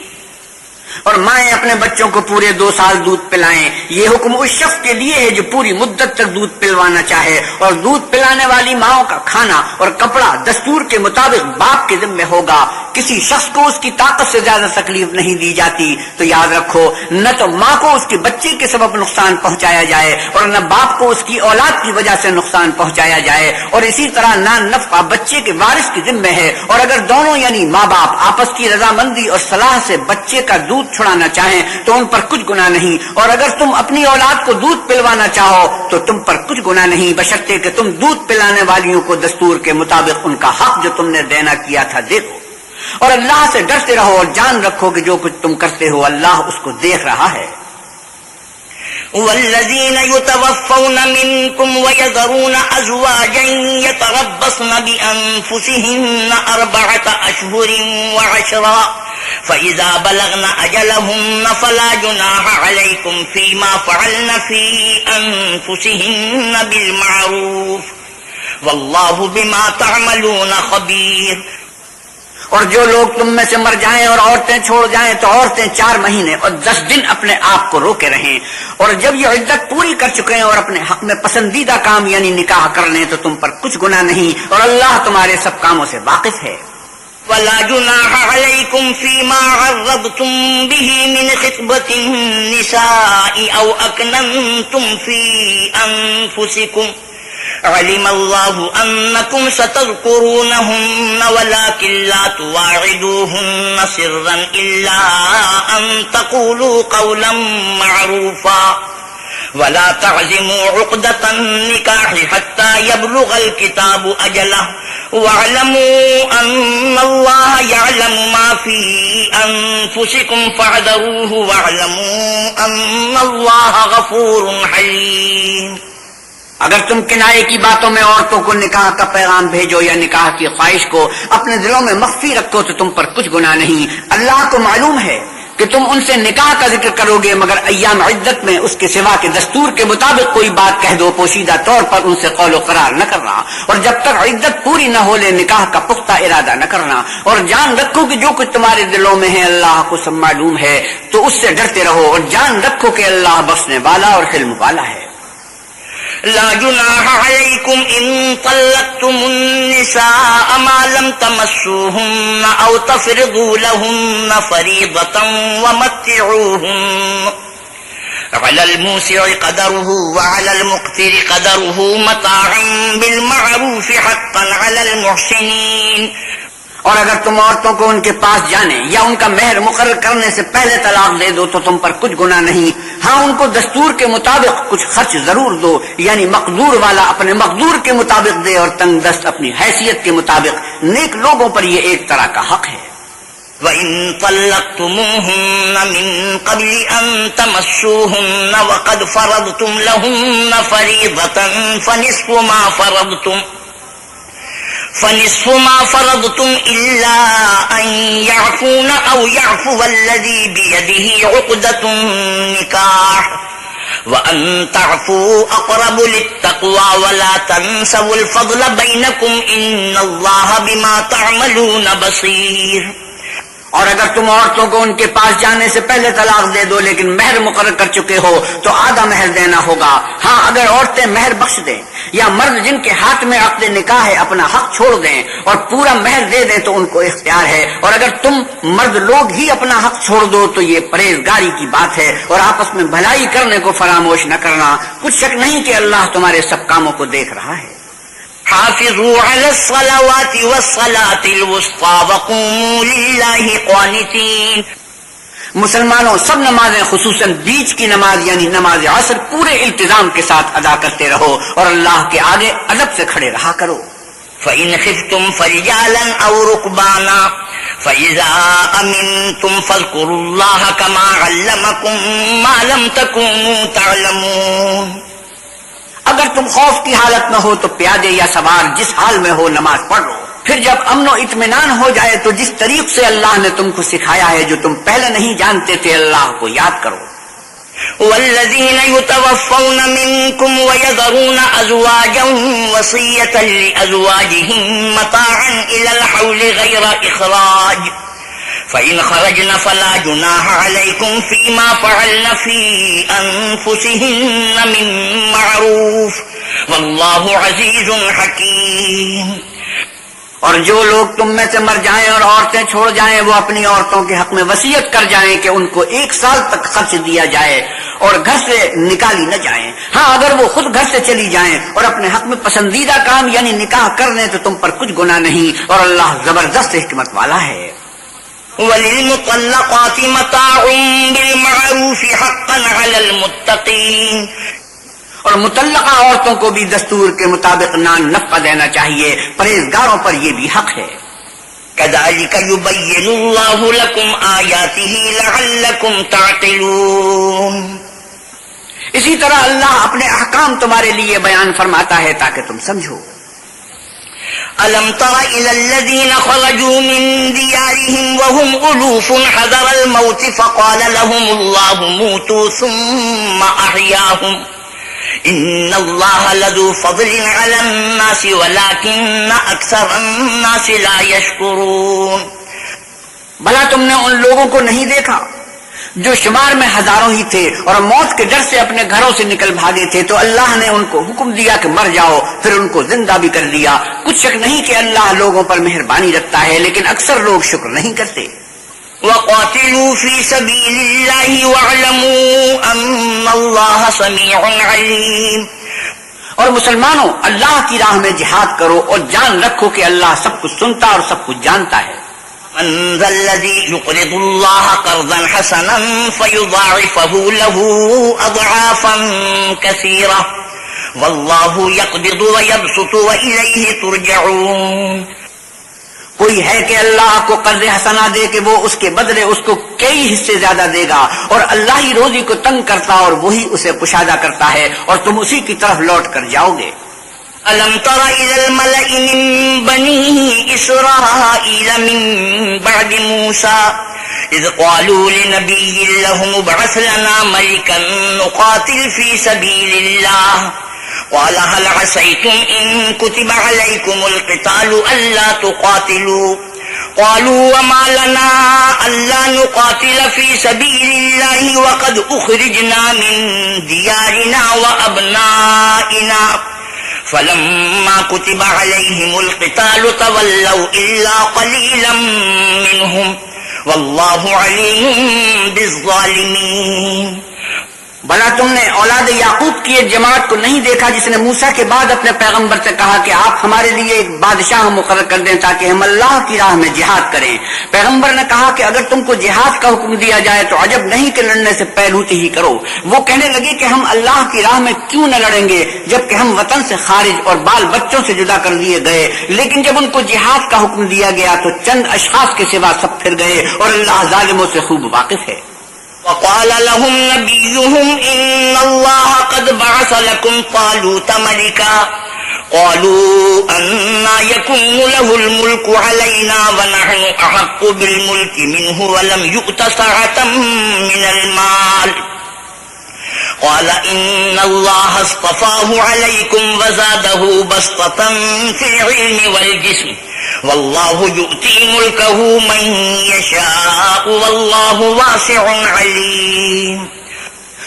اور مائیں اپنے بچوں کو پورے 2 سال دودھ پلائیں، یہ حکم اس شخص کے لیے ہے جو پوری مدت تک دودھ پلوانا چاہے، اور دودھ پلانے والی ماؤں کا کھانا اور کپڑا دستور کے مطابق باپ کے ذمہ ہوگا۔ کسی شخص کو اس کی طاقت سے زیادہ تکلیف نہیں دی جاتی، تو یاد رکھو نہ تو ماں کو اس کے بچے کے سبب نقصان پہنچایا جائے اور نہ باپ کو اس کی اولاد کی وجہ سے نقصان پہنچایا جائے، اور اسی طرح نہ نفع بچے کے وارث کی ذمہ ہے، اور اگر دونوں یعنی ماں باپ آپس کی رضامندی اور صلاح سے بچے کا دودھ چھڑانا چاہیں تو ان پر کچھ گناہ نہیں، اور اگر تم اپنی اولاد کو دودھ پلوانا چاہو تو تم پر کچھ گناہ نہیں، بشرطے کہ تم دودھ پلانے والیوں کو دستور کے مطابق ان کا حق جو تم نے دینا کیا تھا دے دو، اور اللہ سے ڈرتے رہو اور جان رکھو کہ جو کچھ تم کرتے ہو اللہ اس کو دیکھ رہا ہے۔ والذين يتوفون منكم ويذرون أزواجا يتربصن بأنفسهن 4 أشهر و10 فإذا بلغن أجلهن فلا جناح عليكم فيما فعلن في أنفسهن بالمعروف والله بما تعملون خبير۔ اور جو لوگ تم میں سے مر جائیں اور عورتیں چھوڑ جائیں تو عورتیں 4 مہینے اور 10 دن اپنے آپ کو روکے رہیں، اور جب یہ عدت پوری کر چکے ہیں اور اپنے حق میں پسندیدہ کام یعنی نکاح کر لیں تو تم پر کچھ گناہ نہیں، اور اللہ تمہارے سب کاموں سے واقف ہے۔ ولا جناح عليكم فيما عرضتم به من خطبة النساء أو أكننتم في أنفسكم علم الله أنكم ستذكرونهن ولكن لا تواعدوهن سرا إلا أن تقولوا قولا معروفا ولا تعزموا عقدة النكاح حتى يبلغ الكتاب أجله واعلموا أن الله يعلم ما في أنفسكم فاحذروه واعلموا أن الله غفور حليم۔ اگر تم کنارے کی باتوں میں عورتوں کو نکاح کا پیغام بھیجو یا نکاح کی خواہش کو اپنے دلوں میں مخفی رکھو تو تم پر کچھ گناہ نہیں، اللہ کو معلوم ہے کہ تم ان سے نکاح کا ذکر کرو گے، مگر ایام عدت میں اس کے سوا کے دستور کے مطابق کوئی بات کہہ دو، پوشیدہ طور پر ان سے قول و قرار نہ کرنا، اور جب تک عدت پوری نہ ہو لے نکاح کا پختہ ارادہ نہ کرنا، اور جان رکھو کہ جو کچھ تمہارے دلوں میں ہے اللہ کو سب معلوم ہے، تو اس سے ڈرتے رہو اور جان رکھو کہ اللہ بخشنے والا اور حلم والا ہے۔ لا جناح عليكم إن طلقتم النساء ما لم تمسوهن أو تفرضوا لهن فريضة ومتعوهن على الموسع قدره وعلى المقتر قدره متاعا بالمعروف حقا على المحسنين۔ اور اگر تم عورتوں کو ان کے پاس جانے یا ان کا مہر مقرر کرنے سے پہلے طلاق دے دو تو تم پر کچھ گناہ نہیں، ہاں ان کو دستور کے مطابق کچھ خرچ ضرور دو، یعنی مقدور والا اپنے مقدور کے مطابق دے اور تنگ دست اپنی حیثیت کے مطابق، نیک لوگوں پر یہ ایک طرح کا حق ہے۔ وَإِن طَلَّقْتُمُوهُنَّ مِن قَبْلِ أَن تَمَسُّوهُنَّ وَقَدْ فَرَضْتُمْ لَهُنَّ فَرِيضَةً فنصف ما فرضتم إلا أن يعفون أو يعفو الذي بيده عقدة النكاح وأن تعفوا أقرب للتقوى ولا تنسوا الفضل بينكم إن الله بما تعملون بصير۔ اور اگر تم عورتوں کو ان کے پاس جانے سے پہلے طلاق دے دو لیکن مہر مقرر کر چکے ہو تو آدھا مہر دینا ہوگا، ہاں اگر عورتیں مہر بخش دیں یا مرد جن کے ہاتھ میں عقد نکاح ہے اپنا حق چھوڑ دیں اور پورا مہر دے دیں تو ان کو اختیار ہے، اور اگر تم مرد لوگ ہی اپنا حق چھوڑ دو تو یہ پرہیزگاری کی بات ہے، اور آپس میں بھلائی کرنے کو فراموش نہ کرنا، کچھ شک نہیں کہ اللہ تمہارے سب کاموں کو دیکھ رہا ہے۔ حافظوا على الصلوات والصلاة الوسطى وقوموا لله قانتين۔ مسلمانوں سب نمازیں خصوصاً بیچ کی نماز یعنی نماز عصر پورے التزام کے ساتھ ادا کرتے رہو اور اللہ کے آگے ادب سے کھڑے رہا کرو۔ فإن خفتم فرجالا أو ركبانا فإذا أمنتم فاذكروا الله كما علمكم ما لم تكونوا تعلمون۔ اگر تم خوف کی حالت میں ہو تو پیادے یا سوار جس حال میں ہو نماز پڑھ لو، پھر جب امن و اطمینان ہو جائے تو جس طریق سے اللہ نے تم کو سکھایا ہے جو تم پہلے نہیں جانتے تھے اللہ کو یاد کرو۔ والذين يتوفون منكم ويذرون أزواجا وصية لأزواجهم متاعا إلى الحول غير إخراج فإن خرجن فلا جناح عليكم فيما فعلن في أنفسهن من معروف والله عزيز حكيم. اور جو لوگ تم میں سے مر جائیں اور عورتیں چھوڑ جائیں وہ اپنی عورتوں کے حق میں وصیت کر جائیں کہ ان کو 1 سال تک خرچ دیا جائے اور گھر سے نکالی نہ جائیں. ہاں اگر وہ خود گھر سے چلی جائیں اور اپنے حق میں پسندیدہ کام یعنی نکاح کر لیں تو تم پر کچھ گناہ نہیں اور اللہ زبردست حکمت والا ہے. وَلِلْمُطَلَّقَاتِ مَتَاعٌ بِالْمَعْرُوفِ حَقًّا عَلَى الْمُتَّقِينَ. اور مطلقہ عورتوں کو بھی دستور کے مطابق نفقہ دینا چاہیے، پرہیزگاروں پر یہ بھی حق ہے. كَذَلِكَ يُبَيِّنُ اللَّهُ لَكُمْ آيَاتِهِ لَعَلَّكُمْ تَعْقِلُونَ. اسی طرح اللہ اپنے احکام تمہارے لیے بیان فرماتا ہے تاکہ تم سمجھو. أَلَمْ تَرَ إِلَى الَّذِينَ خَرَجُوا مِنْ دِيَارِهِمْ وَهُمْ أُلُوفٌ حَذَرَ الْمَوْتِ فَقَالَ لَهُمُ اللَّهُ مُوتُوا ثُمَّ أَحْيَاهُمْ إِنَّ اللَّهَ لَذُو فَضْلٍ عَلَى النَّاسِ وَلَكِنَّ أَكْثَرَ النَّاسِ لَا يَشْكُرُونَ. بھلا تم نے ان لوگوں کو نہیں دیکھا جو شمار میں ہزاروں ہی تھے اور موت کے ڈر سے اپنے گھروں سے نکل بھاگے تھے تو اللہ نے ان کو حکم دیا کہ مر جاؤ، پھر ان کو زندہ بھی کر لیا. کچھ شک نہیں کہ اللہ لوگوں پر مہربانی رکھتا ہے لیکن اکثر لوگ شکر نہیں کرتے. وَقَاتِلُوا فِي سَبِيلِ اللَّهِ وَاعْلَمُوا أَنَّ اللَّهَ سَمِيعٌ عَلِيمٌ. اور مسلمانوں اللہ کی راہ میں جہاد کرو اور جان رکھو کہ اللہ سب کچھ سنتا اور سب کچھ جانتا ہے. من ذا الذي يقرض الله قرضا حسنا فيضاعفه له أضعافا كثيرة والله يقبض ويبسط وإليه ترجعون. کوئی ہے کہ اللہ کو قرض حسنہ دے کہ وہ اس کے بدلے اس کو کئی حصے زیادہ دے گا، اور اللہ ہی روزی کو تنگ کرتا اور وہی اسے کشادہ کرتا ہے اور تم اسی کی طرف لوٹ کر جاؤ گے. أَلَمْ تَرَ إِلَى الْمَلَإِ مِنْ بَنِي إِسْرَائِيلَ مِنْ بَعْدِ مُوسَى إِذْ قَالُوا لِنَبِيٍّ لَهُمُ ابْعَثْ لَنَا مَلِكًا نُقَاتِلْ فِي سَبِيلِ اللَّهِ قَالَ هَلْ عَسَيْتُمْ إِن كُتِبَ عَلَيْكُمُ الْقِتَالُ أَلَّا تُقَاتِلُوا قَالُوا وَمَا لَنَا أَلَّا نُقَاتِلَ فِي سَبِيلِ اللَّهِ وَقَدْ أُخْرِجْنَا مِنْ دِيَارِنَا وَأَبْنَائِنَا فَلَمَّا كُتِبَ عَلَيْهِمُ الْقِتَالُ تَوَلَّوْا إِلَّا قَلِيلًا مِّنْهُمْ وَاللَّهُ عَلِيمٌ بِالظَّالِمِينَ. بھلا تم نے اولاد یعقوب کی ایک جماعت کو نہیں دیکھا جس نے موسیٰ کے بعد اپنے پیغمبر سے کہا کہ آپ ہمارے لیے ایک بادشاہ مقرر کر دیں تاکہ ہم اللہ کی راہ میں جہاد کریں. پیغمبر نے کہا کہ اگر تم کو جہاد کا حکم دیا جائے تو عجب نہیں کہ لڑنے سے پہلوتی ہی کرو. وہ کہنے لگے کہ ہم اللہ کی راہ میں کیوں نہ لڑیں گے جبکہ ہم وطن سے خارج اور بال بچوں سے جدا کر دیے گئے. لیکن جب ان کو جہاد کا حکم دیا گیا تو چند اشخاص کے سوا سب پھر گئے اور اللہ ظالموں سے خوب واقف ہے. وقال لهم نبيهم إن الله قد بعث لكم طالوت ملكا قالوا أنا يكون له الملك علينا ونحن أحق بالملك منه ولم يؤت سعة من المال قال إن الله اصطفاه عليكم وزاده بسطة في العلم والجسم واللہ یؤتی ملکہ من یشاء واللہ واسع علیم.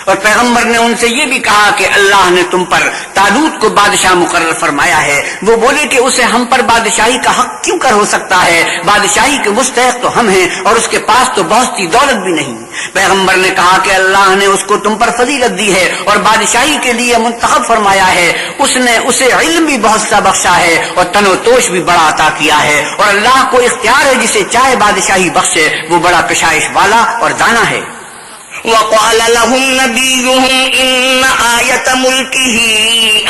اور پیغمبر نے ان سے یہ بھی کہا کہ اللہ نے تم پر طالوت کو بادشاہ مقرر فرمایا ہے. وہ بولے کہ اسے ہم پر بادشاہی کا حق کیوں کر ہو سکتا ہے؟ بادشاہی کے مستحق تو ہم ہیں اور اس کے پاس تو بہت سی دولت بھی نہیں. پیغمبر نے کہا کہ اللہ نے اس کو تم پر فضیلت دی ہے اور بادشاہی کے لیے منتخب فرمایا ہے. اس نے اسے علم بھی بہت سا بخشا ہے اور تن و توش بھی بڑا عطا کیا ہے، اور اللہ کو اختیار ہے جسے چاہے بادشاہی بخشے. وہ بڑا کشائش والا اور دانا ہے. وقال لهم نبيهم إن آية ملكه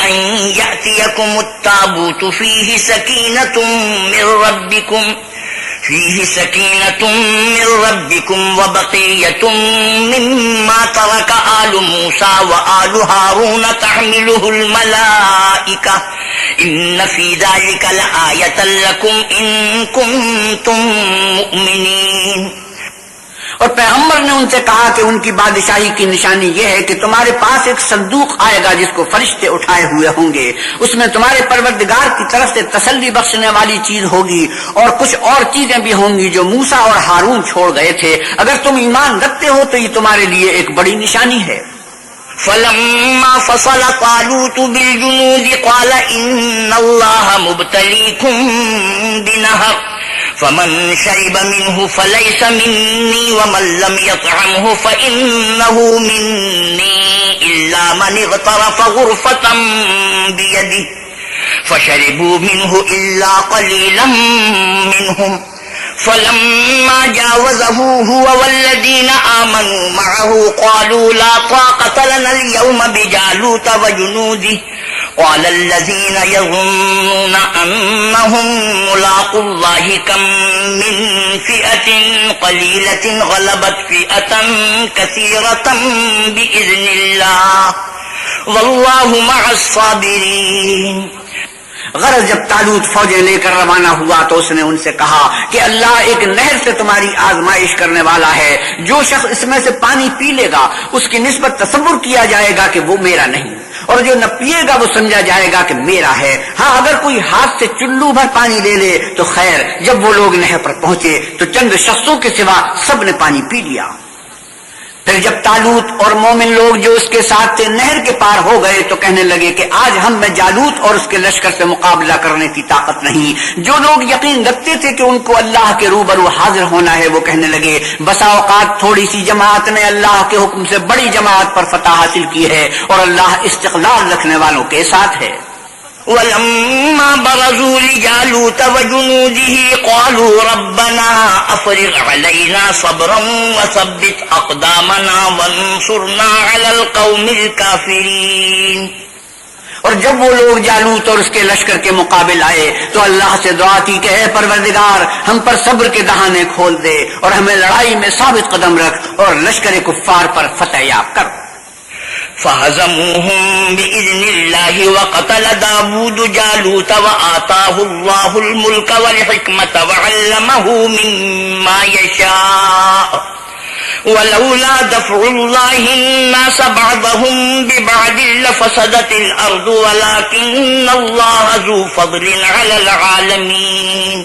أن يأتيكم التابوت فيه سكينة من ربكم وبقية مما ترك آل موسى وآل هارون تحمله الملائكة إن في ذلك لآية لكم إن كنتم مؤمنين. اور پیغمبر نے ان سے کہا کہ ان کی بادشاہی کی نشانی یہ ہے کہ تمہارے پاس ایک صندوق آئے گا جس کو فرشتے اٹھائے ہوئے ہوں گے، اس میں تمہارے پروردگار کی طرف سے تسلی بخشنے والی چیز ہوگی اور کچھ اور چیزیں بھی ہوں گی جو موسیٰ اور ہارون چھوڑ گئے تھے، اگر تم ایمان رکھتے ہو تو یہ تمہارے لیے ایک بڑی نشانی ہے۔ فلما فصل طالوت بالجنود قال إن الله مبتليكم بنهر فمن شرب منه فليس مني ومن لم يطعمه فإنه مني إلا من اغترف غرفة بيده فشربوا منه إلا قليلا منهم فلما جاوزه هو والذين آمنوا معه قالوا لا طاقة لنا اليوم بجالوت وجنوده قال الذين يظنون أنهم ملاقو الله كم من فئة قليلة غلبت فئة كثيرة بإذن الله والله مع الصابرين۔ غرض جب طالوت فوجیں لے کر روانہ ہوا تو اس نے ان سے کہا کہ اللہ ایک نہر سے تمہاری آزمائش کرنے والا ہے، جو شخص اس میں سے پانی پی لے گا اس کی نسبت تصور کیا جائے گا کہ وہ میرا نہیں، اور جو نہ پیے گا وہ سمجھا جائے گا کہ میرا ہے۔ ہاں اگر کوئی ہاتھ سے چلو بھر پانی لے لے تو خیر۔ جب وہ لوگ نہر پر پہنچے تو چند شخصوں کے سوا سب نے پانی پی لیا۔ پھر جب طالوت اور مومن لوگ جو اس کے ساتھ تھے نہر کے پار ہو گئے تو کہنے لگے کہ آج ہم میں جالوت اور اس کے لشکر سے مقابلہ کرنے کی طاقت نہیں۔ جو لوگ یقین رکھتے تھے کہ ان کو اللہ کے روبرو حاضر ہونا ہے وہ کہنے لگے بسا اوقات تھوڑی سی جماعت نے اللہ کے حکم سے بڑی جماعت پر فتح حاصل کی ہے، اور اللہ استقلال رکھنے والوں کے ساتھ ہے۔ ولما برزوا لجالوت وجنوده قالوا ربنا أفرغ علينا صبرا وثبت أقدامنا وانصرنا على القوم الكافرين۔ اور جب وہ لوگ جالوت اور اس کے لشکر کے مقابل آئے تو اللہ سے دعا کی کہ اے پروردگار ہم پر صبر کے دہانے کھول دے اور ہمیں لڑائی میں ثابت قدم رکھ اور لشکر کفار پر فتح یاب کر۔ فهزموهم بإذن الله وقتل داود جالوت وآتاه الله الملك والحكمة وعلمه مما يشاء ولولا دفع الله الناس بعضهم ببعض لفسدت الأرض ولكن الله ذو فضل على العالمين۔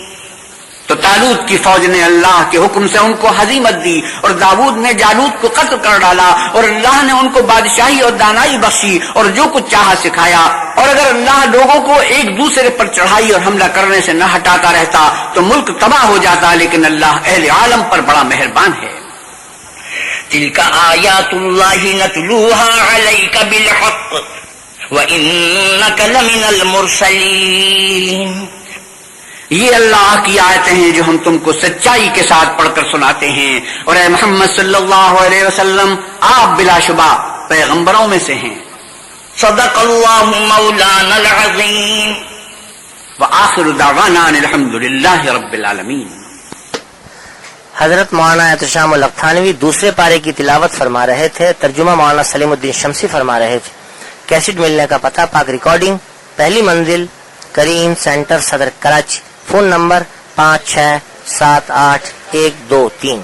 تو طالوت کی فوج نے اللہ کے حکم سے ان کو ہزیمت دی اور داود نے جالوت کو قتل کر ڈالا، اور اللہ نے ان کو بادشاہی اور دانائی بخشی اور جو کچھ چاہا سکھایا۔ اور اگر اللہ لوگوں کو ایک دوسرے پر چڑھائی اور حملہ کرنے سے نہ ہٹاتا رہتا تو ملک تباہ ہو جاتا، لیکن اللہ اہل عالم پر بڑا مہربان ہے۔ تلك آیات اللہ نتلوها علیک بالحق وإنک لمن المرسلین۔ یہ اللہ کی آیتیں ہیں جو ہم تم کو سچائی کے ساتھ پڑھ کر سناتے ہیں، اور اے محمد صلی اللہ علیہ وسلم آپ بلا شبہ پیغمبروں میں سے ہیں۔ صدق اللہ مولانا العظیم وآخر دعوانا ان الحمد للہ رب العالمین۔ حضرت مولانا احتشام القتھانوی دوسرے پارے کی تلاوت فرما رہے تھے، ترجمہ مولانا سلیم الدین شمسی فرما رہے تھے۔ کیسٹ ملنے کا پتہ پاک ریکارڈنگ، پہلی منزل، کریم سینٹر، صدر کراچی۔ Phone number 56781223۔